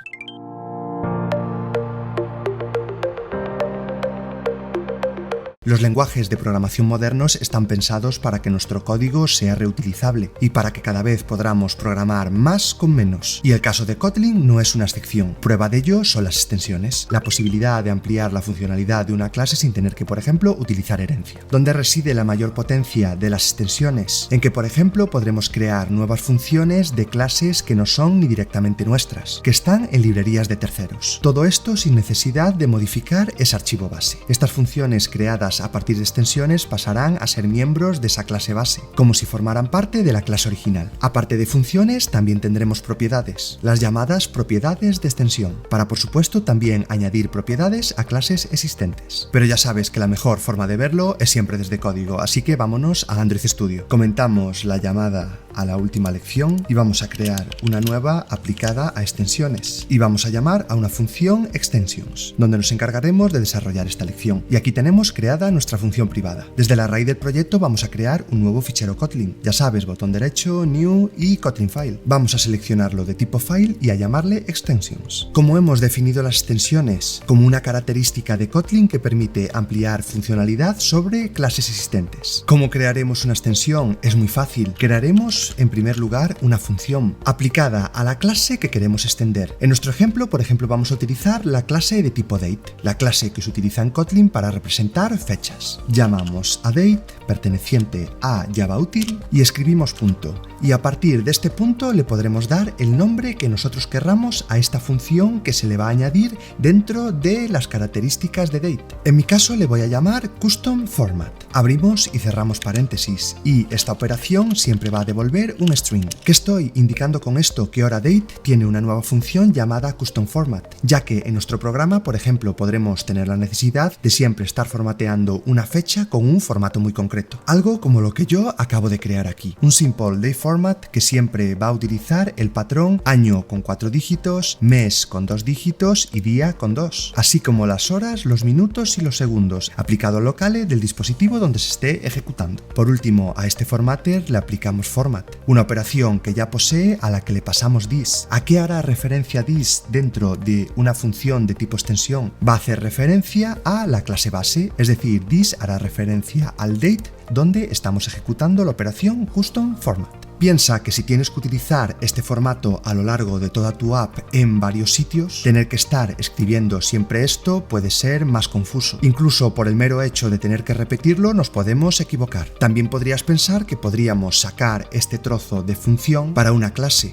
Los lenguajes de programación modernos están pensados para que nuestro código sea reutilizable y para que cada vez podamos programar más con menos. Y el caso de Kotlin no es una excepción. Prueba de ello son las extensiones, la posibilidad de ampliar la funcionalidad de una clase sin tener que, por ejemplo, utilizar herencia. ¿Dónde reside la mayor potencia de las extensiones? En que, por ejemplo, podremos crear nuevas funciones de clases que no son ni directamente nuestras, que están en librerías de terceros. Todo esto sin necesidad de modificar ese archivo base. Estas funciones creadas a partir de extensiones pasarán a ser miembros de esa clase base, como si formaran parte de la clase original. Aparte de funciones, también tendremos propiedades, las llamadas propiedades de extensión, para por supuesto también añadir propiedades a clases existentes. Pero ya sabes que la mejor forma de verlo es siempre desde código, así que vámonos a Android Studio. Comentamos la llamada a la última lección y vamos a crear una nueva aplicada a extensiones. Y vamos a llamar a una función extensions, donde nos encargaremos de desarrollar esta lección. Y aquí tenemos creada nuestra función privada. Desde la raíz del proyecto vamos a crear un nuevo fichero Kotlin. Ya sabes, botón derecho, New y Kotlin File. Vamos a seleccionarlo de tipo File y a llamarle Extensions. Como hemos definido las extensiones como una característica de Kotlin que permite ampliar funcionalidad sobre clases existentes. ¿Cómo crearemos una extensión? Es muy fácil. Crearemos, en primer lugar, una función aplicada a la clase que queremos extender. En nuestro ejemplo, por ejemplo, vamos a utilizar la clase de tipo Date, la clase que se utiliza en Kotlin para representar fechas. Llamamos a date, perteneciente a JavaUtil, y escribimos punto. Y a partir de este punto le podremos dar el nombre que nosotros querramos a esta función que se le va a añadir dentro de las características de date. En mi caso le voy a llamar custom format. Abrimos y cerramos paréntesis, y esta operación siempre va a devolver un string. ¿Qué estoy indicando con esto? Que ahora date tiene una nueva función llamada custom format, ya que en nuestro programa, por ejemplo, podremos tener la necesidad de siempre estar formateando una fecha con un formato muy concreto. Algo como lo que yo acabo de crear aquí. Un simple date format que siempre va a utilizar el patrón año con 4 dígitos, mes con 2 dígitos y día con 2, así como las horas, los minutos y los segundos, aplicado al locale del dispositivo donde se esté ejecutando. Por último, a este formatter le aplicamos format, una operación que ya posee a la que le pasamos this. ¿A qué hará referencia this dentro de una función de tipo extensión? Va a hacer referencia a la clase base, es decir, this hará referencia al date donde estamos ejecutando la operación custom format. Piensa que si tienes que utilizar este formato a lo largo de toda tu app en varios sitios, tener que estar escribiendo siempre esto puede ser más confuso. Incluso por el mero hecho de tener que repetirlo nos podemos equivocar. También podrías pensar que podríamos sacar este trozo de función para una clase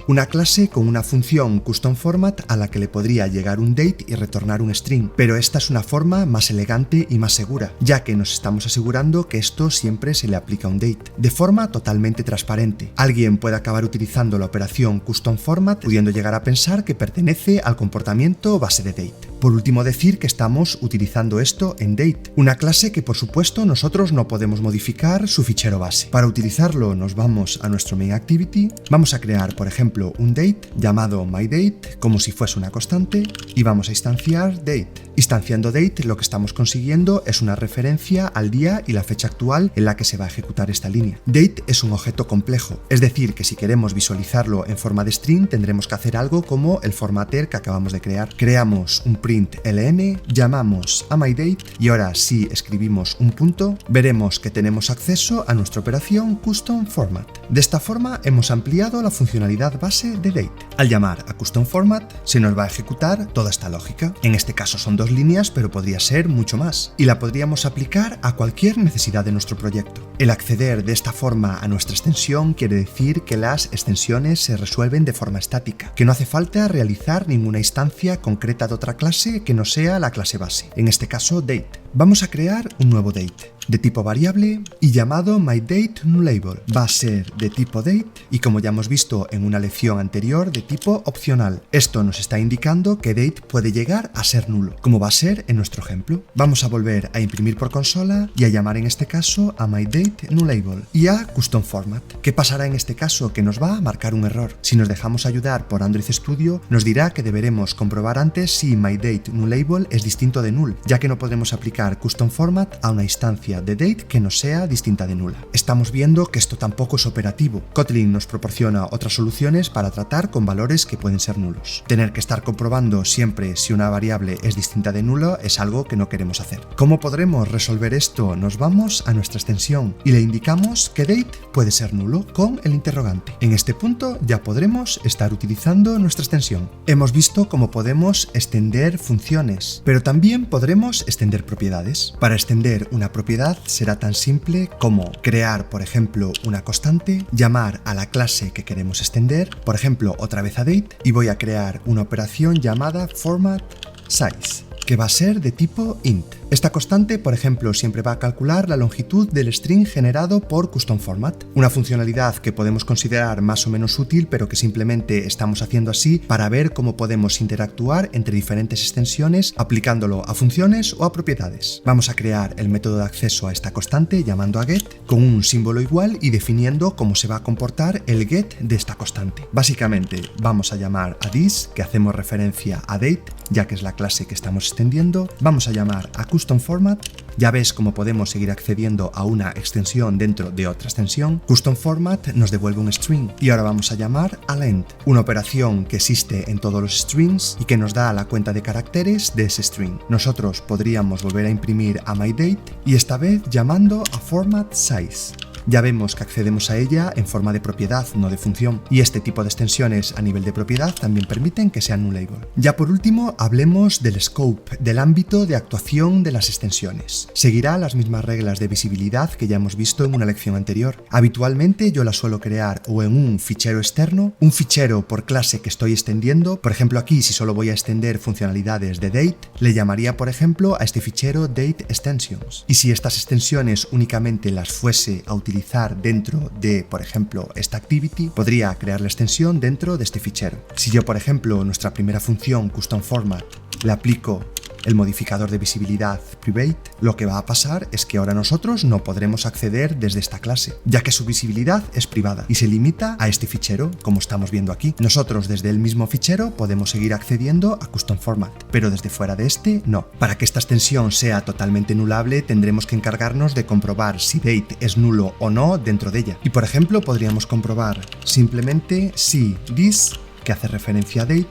con una función custom format a la que le podría llegar un date y retornar un string. Pero esta es una forma más elegante y más segura, ya que nos estamos asegurando que esto siempre se le aplica un date, de forma totalmente transparente. Alguien puede acabar utilizando la operación custom format pudiendo llegar a pensar que pertenece al comportamiento base de date. Por último, decir que estamos utilizando esto en Date, una clase que por supuesto nosotros no podemos modificar su fichero base. Para utilizarlo nos vamos a nuestro main activity, vamos a crear por ejemplo un date llamado myDate como si fuese una constante y vamos a instanciar date. Instanciando date lo que estamos consiguiendo es una referencia al día y la fecha actual en la que se va a ejecutar esta línea. Date es un objeto complejo, es decir que si queremos visualizarlo en forma de string tendremos que hacer algo como el formatter que acabamos de crear. Creamos un print ln, llamamos a myDate y ahora si escribimos un punto veremos que tenemos acceso a nuestra operación custom format. De esta forma hemos ampliado la funcionalidad base de date. Al llamar a custom format se nos va a ejecutar toda esta lógica. En este caso son 2 líneas, pero podría ser mucho más, y la podríamos aplicar a cualquier necesidad de nuestro proyecto. El acceder de esta forma a nuestra extensión quiere decir que las extensiones se resuelven de forma estática, que no hace falta realizar ninguna instancia concreta de otra clase que no sea la clase base, en este caso date. Vamos a crear un nuevo date de tipo variable y llamado myDateNullable. Va a ser de tipo date y, como ya hemos visto en una lección anterior, de tipo opcional. Esto nos está indicando que date puede llegar a ser nulo, como va a ser en nuestro ejemplo. Vamos a volver a imprimir por consola y a llamar en este caso a myDateNullable y a custom format. ¿Qué pasará en este caso? Que nos va a marcar un error. Si nos dejamos ayudar por Android Studio, nos dirá que deberemos comprobar antes si myDateNullable es distinto de null, ya que no podremos aplicar custom format a una instancia de date que no sea distinta de nula. Estamos viendo que esto tampoco es operativo. Kotlin nos proporciona otras soluciones para tratar con valores que pueden ser nulos. Tener que estar comprobando siempre si una variable es distinta de nula es algo que no queremos hacer. ¿Cómo podremos resolver esto? Nos vamos a nuestra extensión y le indicamos que date puede ser nulo con el interrogante. En este punto ya podremos estar utilizando nuestra extensión. Hemos visto cómo podemos extender funciones, pero también podremos extender propiedades. Para extender una propiedad será tan simple como crear, por ejemplo, una constante, llamar a la clase que queremos extender, por ejemplo, otra vez a date, y voy a crear una operación llamada formatSize, que va a ser de tipo int. Esta constante, por ejemplo, siempre va a calcular la longitud del string generado por custom format, una funcionalidad que podemos considerar más o menos útil, pero que simplemente estamos haciendo así para ver cómo podemos interactuar entre diferentes extensiones aplicándolo a funciones o a propiedades. Vamos a crear el método de acceso a esta constante llamando a get con un símbolo igual y definiendo cómo se va a comportar el get de esta constante. Básicamente vamos a llamar a this, que hacemos referencia a date, ya que es la clase que estamos extendiendo. Vamos a llamar a custom format. Ya ves cómo podemos seguir accediendo a una extensión dentro de otra extensión. Custom format nos devuelve un string y ahora vamos a llamar a length, una operación que existe en todos los strings y que nos da la cuenta de caracteres de ese string. Nosotros podríamos volver a imprimir a myDate y esta vez llamando a formatSize. Ya vemos que accedemos a ella en forma de propiedad, no de función, y este tipo de extensiones a nivel de propiedad también permiten que sean nullable. Ya por último, hablemos del scope, del ámbito de actuación de las extensiones. Seguirá las mismas reglas de visibilidad que ya hemos visto en una lección anterior. Habitualmente yo la suelo crear o en un fichero externo, un fichero por clase que estoy extendiendo. Por ejemplo, aquí si solo voy a extender funcionalidades de date, le llamaría por ejemplo a este fichero date extensions. Y si estas extensiones únicamente las fuese a utilizar dentro de, por ejemplo, esta activity, podría crear la extensión dentro de este fichero. Si yo, por ejemplo, nuestra primera función custom format le aplico el modificador de visibilidad private, lo que va a pasar es que ahora nosotros no podremos acceder desde esta clase, ya que su visibilidad es privada y se limita a este fichero, como estamos viendo aquí. Nosotros desde el mismo fichero podemos seguir accediendo a custom format, pero desde fuera de este no. Para que esta extensión sea totalmente nullable, tendremos que encargarnos de comprobar si date es nulo o no dentro de ella. Y por ejemplo, podríamos comprobar simplemente si this, que hace referencia a date,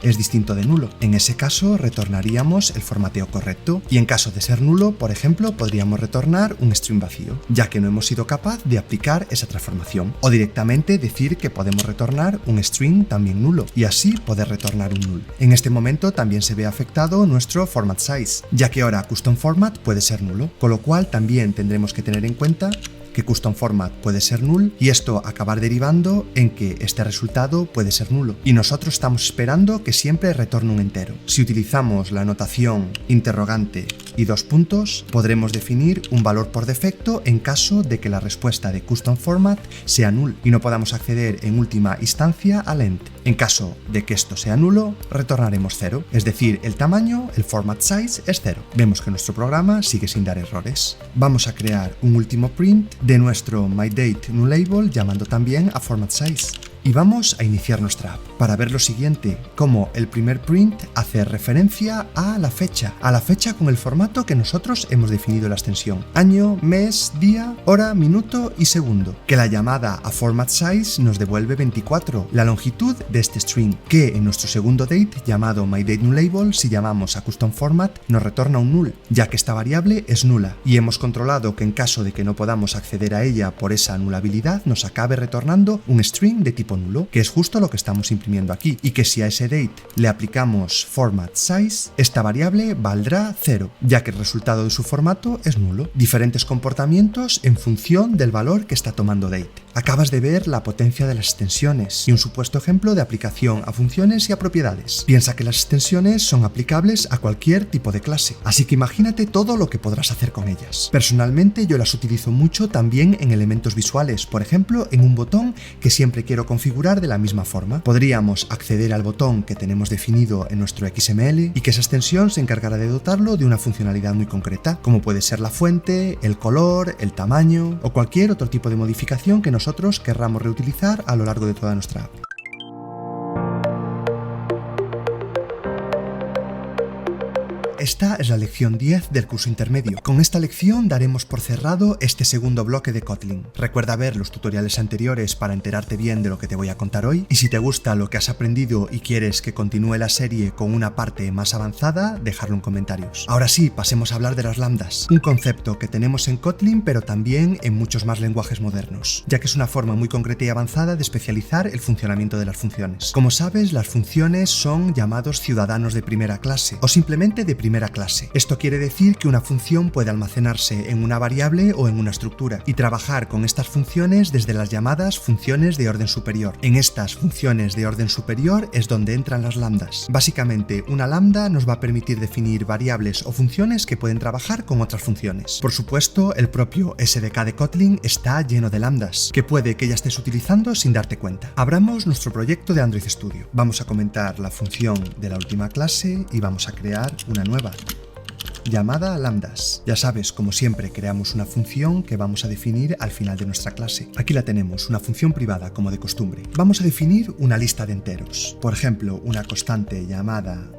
es distinto de nulo. En ese caso retornaríamos el formateo correcto y en caso de ser nulo, por ejemplo, podríamos retornar un string vacío, ya que no hemos sido capaz de aplicar esa transformación, o directamente decir que podemos retornar un string también nulo y así poder retornar un null. En este momento también se ve afectado nuestro format size, ya que ahora custom format puede ser nulo, con lo cual también tendremos que tener en cuenta que custom format puede ser null y esto acabar derivando en que este resultado puede ser nulo y nosotros estamos esperando que siempre retorne un entero. Si utilizamos la notación interrogante y dos puntos, podremos definir un valor por defecto en caso de que la respuesta de custom format sea null y no podamos acceder en última instancia a length. En caso de que esto sea nulo, retornaremos 0, es decir, el tamaño, el format size es 0. Vemos que nuestro programa sigue sin dar errores. Vamos a crear un último print de nuestro myDateNewLabel llamando también a format size. Y vamos a iniciar nuestra app para ver lo siguiente, como el primer print hace referencia a la fecha con el formato que nosotros hemos definido en la extensión: año, mes, día, hora, minuto y segundo, que la llamada a format size nos devuelve 24, la longitud de este string, que en nuestro segundo date llamado myDateNewLabel, si llamamos a custom format, nos retorna un null, ya que esta variable es nula, y hemos controlado que en caso de que no podamos acceder a ella por esa anulabilidad, nos acabe retornando un string de tipo nulo, que es justo lo que estamos imprimiendo aquí, y que si a ese date le aplicamos format size, esta variable valdrá 0, ya que el resultado de su formato es nulo. Diferentes comportamientos en función del valor que está tomando date. Acabas de ver la potencia de las extensiones y un supuesto ejemplo de aplicación a funciones y a propiedades. Piensa que las extensiones son aplicables a cualquier tipo de clase, así que imagínate todo lo que podrás hacer con ellas. Personalmente yo las utilizo mucho también en elementos visuales, por ejemplo en un botón que siempre quiero configurar de la misma forma. Podríamos acceder al botón que tenemos definido en nuestro XML y que esa extensión se encargará de dotarlo de una funcionalidad muy concreta, como puede ser la fuente, el color, el tamaño o cualquier otro tipo de modificación que nosotros querramos reutilizar a lo largo de toda nuestra app. Esta es la lección 10 del curso intermedio. Con esta lección daremos por cerrado este segundo bloque de Kotlin. Recuerda ver los tutoriales anteriores para enterarte bien de lo que te voy a contar hoy, y si te gusta lo que has aprendido y quieres que continúe la serie con una parte más avanzada, dejarlo en comentarios. Ahora sí, pasemos a hablar de las lambdas, un concepto que tenemos en Kotlin pero también en muchos más lenguajes modernos, ya que es una forma muy concreta y avanzada de especializar el funcionamiento de las funciones. Como sabes, las funciones son llamados ciudadanos de primera clase o simplemente de primera clase. Esto quiere decir que una función puede almacenarse en una variable o en una estructura y trabajar con estas funciones desde las llamadas funciones de orden superior. En estas funciones de orden superior es donde entran las lambdas. Básicamente, una lambda nos va a permitir definir variables o funciones que pueden trabajar con otras funciones. Por supuesto, el propio SDK de Kotlin está lleno de lambdas, que puede que ya estés utilizando sin darte cuenta. Abramos nuestro proyecto de Android Studio. Vamos a comentar la función de la última clase y vamos a crear una nueva llamada lambdas. Ya sabes, como siempre, creamos una función que vamos a definir al final de nuestra clase. Aquí la tenemos, una función privada, como de costumbre. Vamos a definir una lista de enteros. Por ejemplo, una constante llamada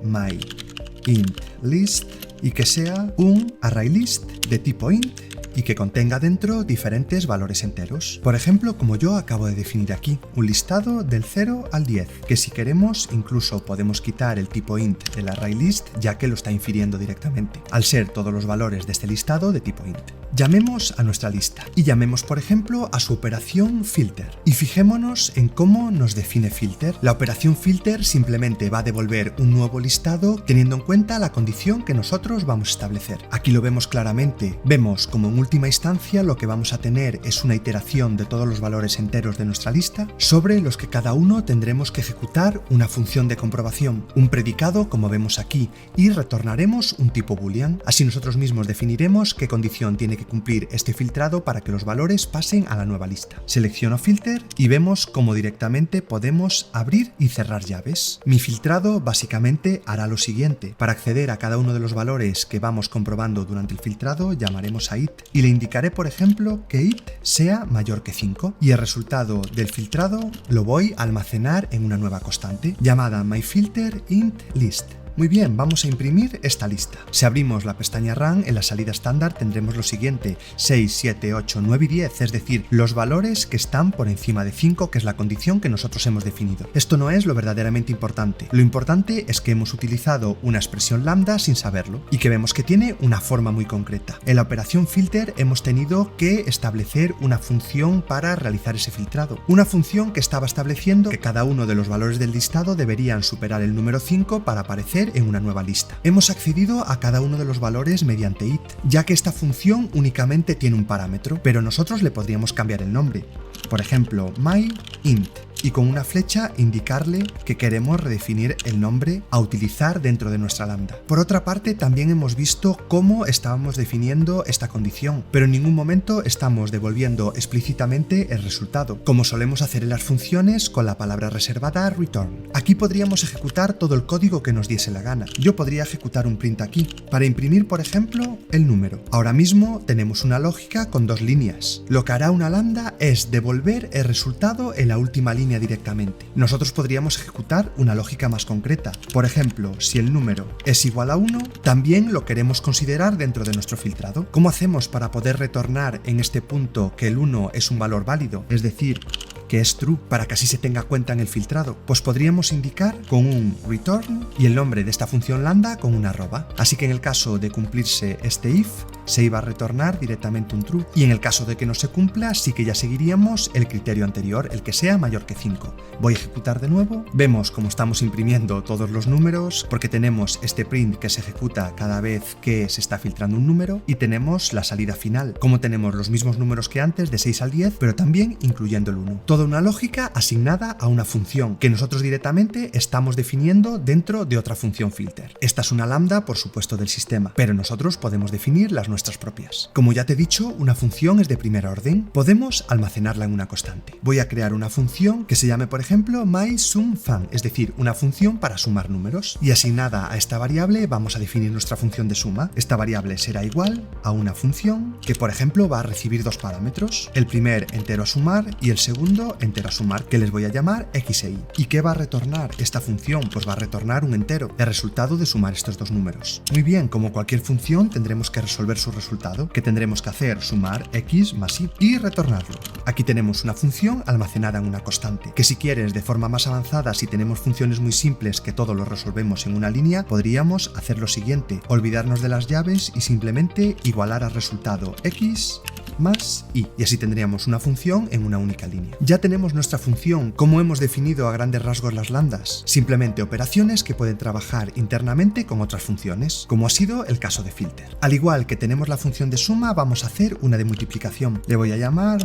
myIntList y que sea un ArrayList de tipo int y que contenga dentro diferentes valores enteros. Por ejemplo, como yo acabo de definir aquí, un listado del 0 al 10, que si queremos incluso podemos quitar el tipo int del ArrayList ya que lo está infiriendo directamente, al ser todos los valores de este listado de tipo int. Llamemos a nuestra lista y llamemos por ejemplo a su operación filter y fijémonos en cómo nos define filter. La operación filter simplemente va a devolver un nuevo listado teniendo en cuenta la condición que nosotros vamos a establecer. Aquí lo vemos claramente, vemos como en última instancia lo que vamos a tener es una iteración de todos los valores enteros de nuestra lista sobre los que cada uno tendremos que ejecutar una función de comprobación, un predicado como vemos aquí, y retornaremos un tipo boolean. Así nosotros mismos definiremos qué condición tiene que cumplir este filtrado para que los valores pasen a la nueva lista. Selecciono filter y vemos cómo directamente podemos abrir y cerrar llaves. Mi filtrado básicamente hará lo siguiente. Para acceder a cada uno de los valores que vamos comprobando durante el filtrado, llamaremos a it y le indicaré, por ejemplo, que it sea mayor que 5 y el resultado del filtrado lo voy a almacenar en una nueva constante llamada myFilterIntList. Muy bien, vamos a imprimir esta lista. Si abrimos la pestaña Run, en la salida estándar tendremos lo siguiente: 6, 7, 8, 9 y 10, es decir, los valores que están por encima de 5, que es la condición que nosotros hemos definido. Esto no es lo verdaderamente importante. Lo importante es que hemos utilizado una expresión lambda sin saberlo y que vemos que tiene una forma muy concreta. En la operación filter hemos tenido que establecer una función para realizar ese filtrado. Una función que estaba estableciendo que cada uno de los valores del listado deberían superar el número 5 para aparecer en una nueva lista. Hemos accedido a cada uno de los valores mediante it, ya que esta función únicamente tiene un parámetro, pero nosotros le podríamos cambiar el nombre. Por ejemplo, myInt. y con una flecha indicarle que queremos redefinir el nombre a utilizar dentro de nuestra lambda. Por otra parte, también hemos visto cómo estábamos definiendo esta condición, pero en ningún momento estamos devolviendo explícitamente el resultado, como solemos hacer en las funciones con la palabra reservada return. Aquí podríamos ejecutar todo el código que nos diese la gana. Yo podría ejecutar un print aquí, para imprimir, por ejemplo, el número. Ahora mismo tenemos una lógica con dos líneas. Lo que hará una lambda es devolver el resultado en la última línea directamente. Nosotros podríamos ejecutar una lógica más concreta. Por ejemplo, si el número es igual a 1, también lo queremos considerar dentro de nuestro filtrado. ¿Cómo hacemos para poder retornar en este punto que el 1 es un valor válido? Es decir, que es true, para que así se tenga cuenta en el filtrado. Pues podríamos indicar con un return y el nombre de esta función lambda con una arroba. Así que en el caso de cumplirse este if, se iba a retornar directamente un true. Y en el caso de que no se cumpla, sí que ya seguiríamos el criterio anterior, el que sea mayor que 5. Voy a ejecutar de nuevo. Vemos cómo estamos imprimiendo todos los números, porque tenemos este print que se ejecuta cada vez que se está filtrando un número, y tenemos la salida final. Como tenemos los mismos números que antes, de 6 al 10, pero también incluyendo el 1. Toda una lógica asignada a una función que nosotros directamente estamos definiendo dentro de otra función filter. Esta es una lambda, por supuesto, del sistema, pero nosotros podemos definir las nuestras propias. Como ya te he dicho, una función es de primera orden. Podemos almacenarla en una constante. Voy a crear una función que se llame, por ejemplo, mySumFun, es decir, una función para sumar números. Y asignada a esta variable vamos a definir nuestra función de suma. Esta variable será igual a una función que, por ejemplo, va a recibir dos parámetros. El primer entero a sumar y el segundo entero a sumar, que les voy a llamar x e y. ¿Y qué va a retornar esta función? Pues va a retornar un entero, el resultado de sumar estos dos números. Muy bien, como cualquier función tendremos que resolver su resultado, que tendremos que hacer sumar x más y retornarlo. Aquí tenemos una función almacenada en una constante, que si quieres de forma más avanzada, si tenemos funciones muy simples que todo lo resolvemos en una línea, podríamos hacer lo siguiente: olvidarnos de las llaves y simplemente igualar al resultado x más y así tendríamos una función en una única línea. Ya tenemos nuestra función. ¿Cómo hemos definido a grandes rasgos las lambdas? Simplemente operaciones que pueden trabajar internamente con otras funciones, como ha sido el caso de filter. Al igual que tenemos la función de suma, vamos a hacer una de multiplicación. Le voy a llamar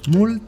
myMultFun.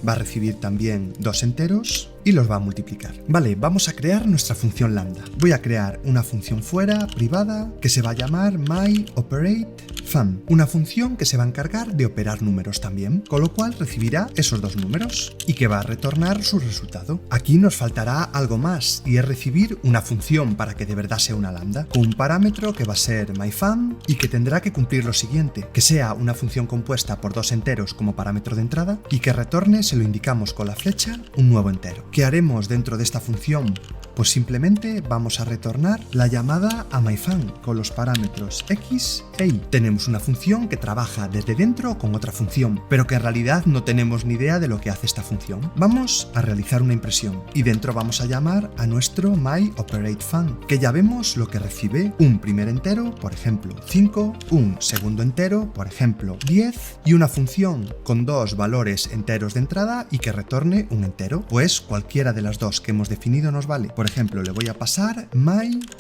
Va a recibir también dos enteros y los va a multiplicar. Vale, vamos a crear nuestra función lambda. Voy a crear una función fuera, privada, que se va a llamar myOperateFun, una función que se va a encargar de operar números también, con lo cual recibirá esos dos números y que va a retornar su resultado. Aquí nos faltará algo más, y es recibir una función para que de verdad sea una lambda, con un parámetro que va a ser myFun y que tendrá que cumplir lo siguiente: que sea una función compuesta por dos enteros como parámetro de entrada y que retorne, se lo indicamos con la flecha, un nuevo entero. ¿Qué haremos dentro de esta función? Pues simplemente vamos a retornar la llamada a myFun con los parámetros x e y. Tenemos una función que trabaja desde dentro con otra función, pero que en realidad no tenemos ni idea de lo que hace esta función. Vamos a realizar una impresión y dentro vamos a llamar a nuestro myOperateFun, que ya vemos lo que recibe: un primer entero, por ejemplo 5, un segundo entero, por ejemplo 10, y una función con dos valores enteros de entrada y que retorne un entero. Pues cualquiera de las dos que hemos definido nos vale. Por ejemplo, le voy a pasar mySumFun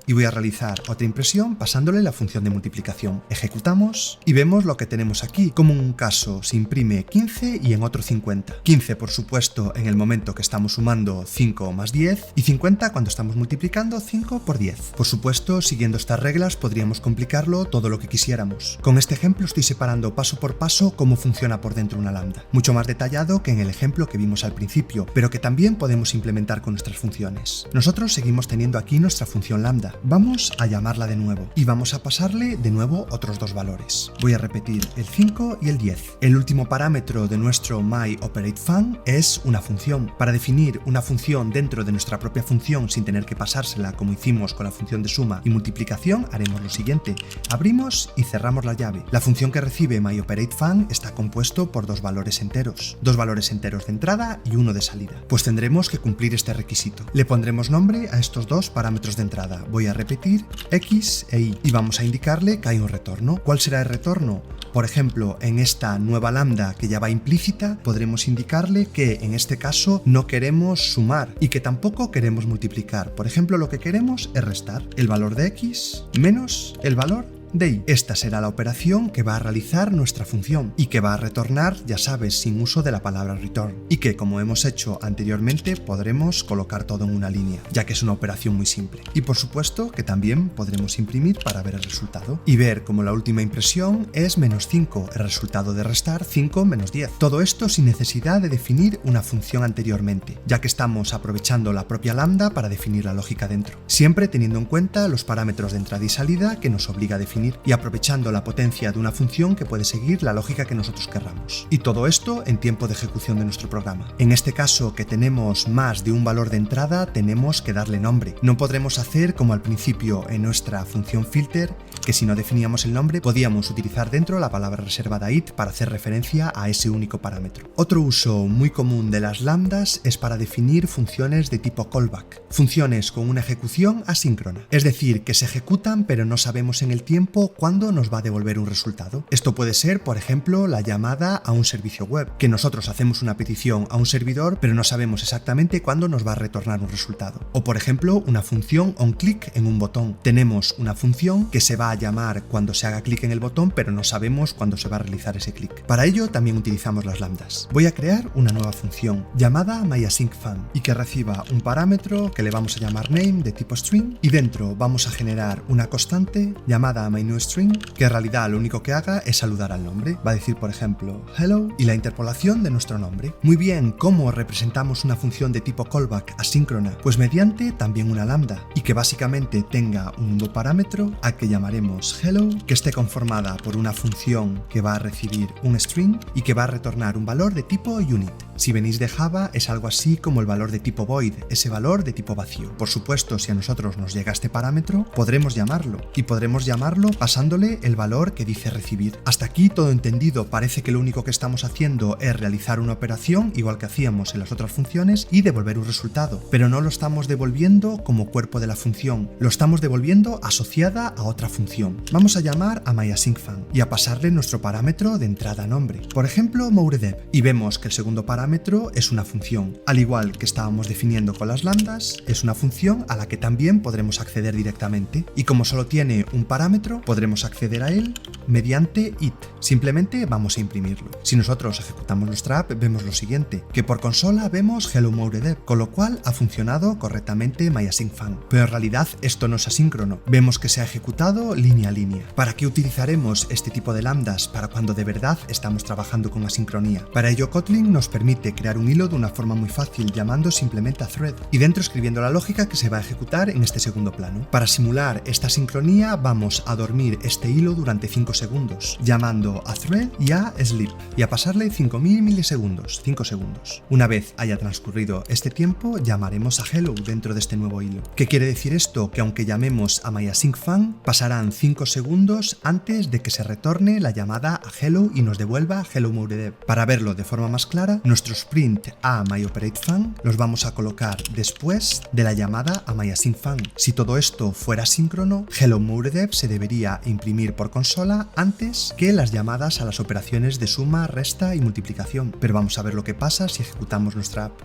y voy a realizar otra impresión pasándole la función de multiplicación. Ejecutamos y vemos lo que tenemos aquí. Como en un caso se imprime 15 y en otro 50. 15, por supuesto, en el momento que estamos sumando 5 más 10, y 50 cuando estamos multiplicando 5 por 10. Por supuesto, siguiendo estas reglas podríamos complicarlo todo lo que quisiéramos. Con este ejemplo estoy separando paso por paso cómo funciona por dentro una lambda, mucho más detallado que en el ejemplo que vimos al principio, pero que también podemos implementar con nuestras funciones. Nosotros seguimos teniendo aquí nuestra función lambda. Vamos a llamarla de nuevo y vamos a pasarle de nuevo otros dos valores. Voy a repetir el 5 y el 10. El último parámetro de nuestro myOperateFun es una función. Para definir una función dentro de nuestra propia función sin tener que pasársela como hicimos con la función de suma y multiplicación, haremos lo siguiente: abrimos y cerramos la llave. La función que recibe myOperateFun está compuesto por dos valores enteros de entrada y uno de salida. Pues tendremos que cumplir este requisito. Le pondremos nombre a estos dos parámetros de entrada. Voy a repetir x e y vamos a indicarle que hay un retorno. ¿Cuál será el retorno? Por ejemplo, en esta nueva lambda que ya va implícita, podremos indicarle que en este caso no queremos sumar y que tampoco queremos multiplicar. Por ejemplo, lo que queremos es restar el valor de x menos el valor day. Esta será la operación que va a realizar nuestra función y que va a retornar, ya sabes, sin uso de la palabra return, y que, como hemos hecho anteriormente, podremos colocar todo en una línea, ya que es una operación muy simple. Y por supuesto que también podremos imprimir para ver el resultado y ver como la última impresión es -5, el resultado de restar 5 menos 10. Todo esto sin necesidad de definir una función anteriormente, ya que estamos aprovechando la propia lambda para definir la lógica dentro, siempre teniendo en cuenta los parámetros de entrada y salida que nos obliga a definir y aprovechando la potencia de una función que puede seguir la lógica que nosotros querramos. Y todo esto en tiempo de ejecución de nuestro programa. En este caso, que tenemos más de un valor de entrada, tenemos que darle nombre. No podremos hacer como al principio en nuestra función filter, que si no definíamos el nombre podíamos utilizar dentro la palabra reservada it para hacer referencia a ese único parámetro. Otro uso muy común de las lambdas es para definir funciones de tipo callback, funciones con una ejecución asíncrona, es decir, que se ejecutan pero no sabemos en el tiempo cuándo nos va a devolver un resultado. Esto puede ser, por ejemplo, la llamada a un servicio web, que nosotros hacemos una petición a un servidor pero no sabemos exactamente cuándo nos va a retornar un resultado. O por ejemplo, una función onClick en un botón. Tenemos una función que se va a llamar cuando se haga clic en el botón pero no sabemos cuándo se va a realizar ese clic. Para ello también utilizamos las lambdas. Voy a crear una nueva función llamada myAsyncFun y que reciba un parámetro que le vamos a llamar name de tipo string y dentro vamos a generar una constante llamada myNewString que en realidad lo único que haga es saludar al nombre. Va a decir por ejemplo hello y la interpolación de nuestro nombre. Muy bien, ¿cómo representamos una función de tipo callback asíncrona? Pues mediante también una lambda y que básicamente tenga un nuevo parámetro al que llamaremos hello, que esté conformada por una función que va a recibir un string y que va a retornar un valor de tipo unit. Si venís de Java es algo así como el valor de tipo void, ese valor de tipo vacío. Por supuesto, si a nosotros nos llega este parámetro, podremos llamarlo y podremos llamarlo pasándole el valor que dice recibir. Hasta aquí todo entendido. Parece que lo único que estamos haciendo es realizar una operación igual que hacíamos en las otras funciones y devolver un resultado, pero no lo estamos devolviendo como cuerpo de la función, lo estamos devolviendo asociada a otra función. Vamos a llamar a myAsyncFun y a pasarle nuestro parámetro de entrada nombre, por ejemplo mouredev, y vemos que el segundo parámetro es una función. Al igual que estábamos definiendo con las lambdas, es una función a la que también podremos acceder directamente y como solo tiene un parámetro, podremos acceder a él mediante it. Simplemente vamos a imprimirlo. Si nosotros ejecutamos nuestra app, vemos lo siguiente, que por consola vemos hello mouredev, con lo cual ha funcionado correctamente myAsyncFun. Pero en realidad esto no es asíncrono. Vemos que se ha ejecutado línea a línea. ¿Para qué utilizaremos este tipo de lambdas? Para cuando de verdad estamos trabajando con asincronía. Para ello Kotlin nos permite crear un hilo de una forma muy fácil llamando simplemente a thread y dentro escribiendo la lógica que se va a ejecutar en este segundo plano. Para simular esta sincronía vamos a dormir este hilo durante 5 segundos, llamando a thread y a sleep y a pasarle 5000 milisegundos, 5 segundos. Una vez haya transcurrido este tiempo, llamaremos a hello dentro de este nuevo hilo. ¿Qué quiere decir esto? Que aunque llamemos a myAsyncFun, pasarán 5 segundos antes de que se retorne la llamada a hello y nos devuelva hello mouredev. Para verlo de forma más clara, nuestro sprint a myOperateFun los vamos a colocar después de la llamada a myAsyncFun. Si todo esto fuera síncrono, hello mouredev se debería imprimir por consola antes que las llamadas a las operaciones de suma, resta y multiplicación. Pero vamos a ver lo que pasa si ejecutamos nuestra app.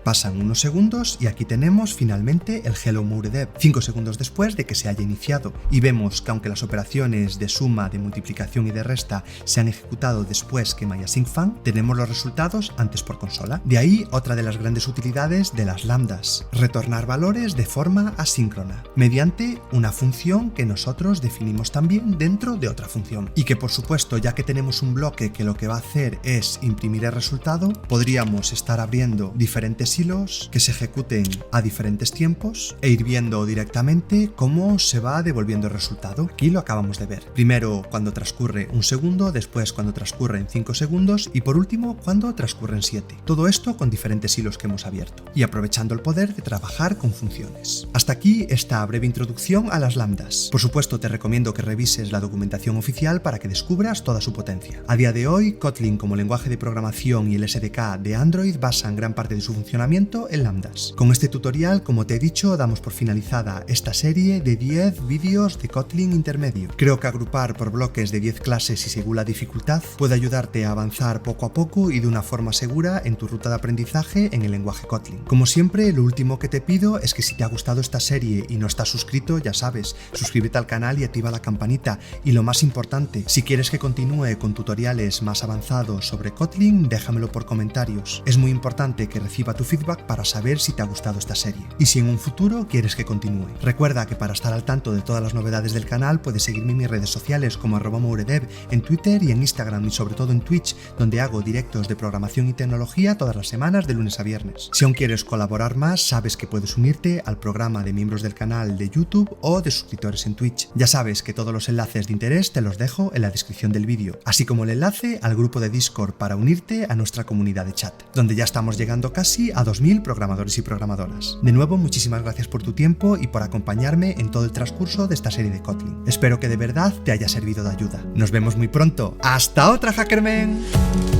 Pasan unos segundos y aquí tenemos finalmente el hello mouredev, 5 segundos después de que se haya iniciado, y vemos que aunque las operaciones de suma, de multiplicación y de resta se han ejecutado después que myAsyncFun, tenemos los resultados antes por consola. De ahí otra de las grandes utilidades de las lambdas, retornar valores de forma asíncrona, mediante una función que nosotros definimos también dentro de otra función. Y que por supuesto, ya que tenemos un bloque que lo que va a hacer es imprimir el resultado, podríamos estar abriendo diferentes hilos que se ejecuten a diferentes tiempos e ir viendo directamente cómo se va devolviendo el resultado. Aquí lo acabamos de ver. Primero cuando transcurre un segundo, después cuando transcurren 5 segundos y por último cuando transcurren 7. Todo esto con diferentes hilos que hemos abierto y aprovechando el poder de trabajar con funciones. Hasta aquí esta breve introducción a las lambdas. Por supuesto te recomiendo que revises la documentación oficial para que descubras toda su potencia. A día de hoy, Kotlin como lenguaje de programación y el SDK de Android basan gran parte de su funcionamiento entrenamiento en lambdas. Con este tutorial, como te he dicho, damos por finalizada esta serie de 10 vídeos de Kotlin intermedio. Creo que agrupar por bloques de 10 clases y según la dificultad puede ayudarte a avanzar poco a poco y de una forma segura en tu ruta de aprendizaje en el lenguaje Kotlin. Como siempre, lo último que te pido es que si te ha gustado esta serie y no estás suscrito, ya sabes, suscríbete al canal y activa la campanita. Y lo más importante, si quieres que continúe con tutoriales más avanzados sobre Kotlin, déjamelo por comentarios. Es muy importante que reciba tu feedback para saber si te ha gustado esta serie y si en un futuro quieres que continúe. Recuerda que para estar al tanto de todas las novedades del canal puedes seguirme en mis redes sociales como @mouredev en Twitter y en Instagram y sobre todo en Twitch, donde hago directos de programación y tecnología todas las semanas de lunes a viernes. Si aún quieres colaborar más, sabes que puedes unirte al programa de miembros del canal de YouTube o de suscriptores en Twitch. Ya sabes que todos los enlaces de interés te los dejo en la descripción del vídeo, así como el enlace al grupo de Discord para unirte a nuestra comunidad de chat, donde ya estamos llegando casi a 2000 programadores y programadoras. De nuevo, muchísimas gracias por tu tiempo y por acompañarme en todo el transcurso de esta serie de Kotlin. Espero que de verdad te haya servido de ayuda. Nos vemos muy pronto. ¡Hasta otra, Hackermen!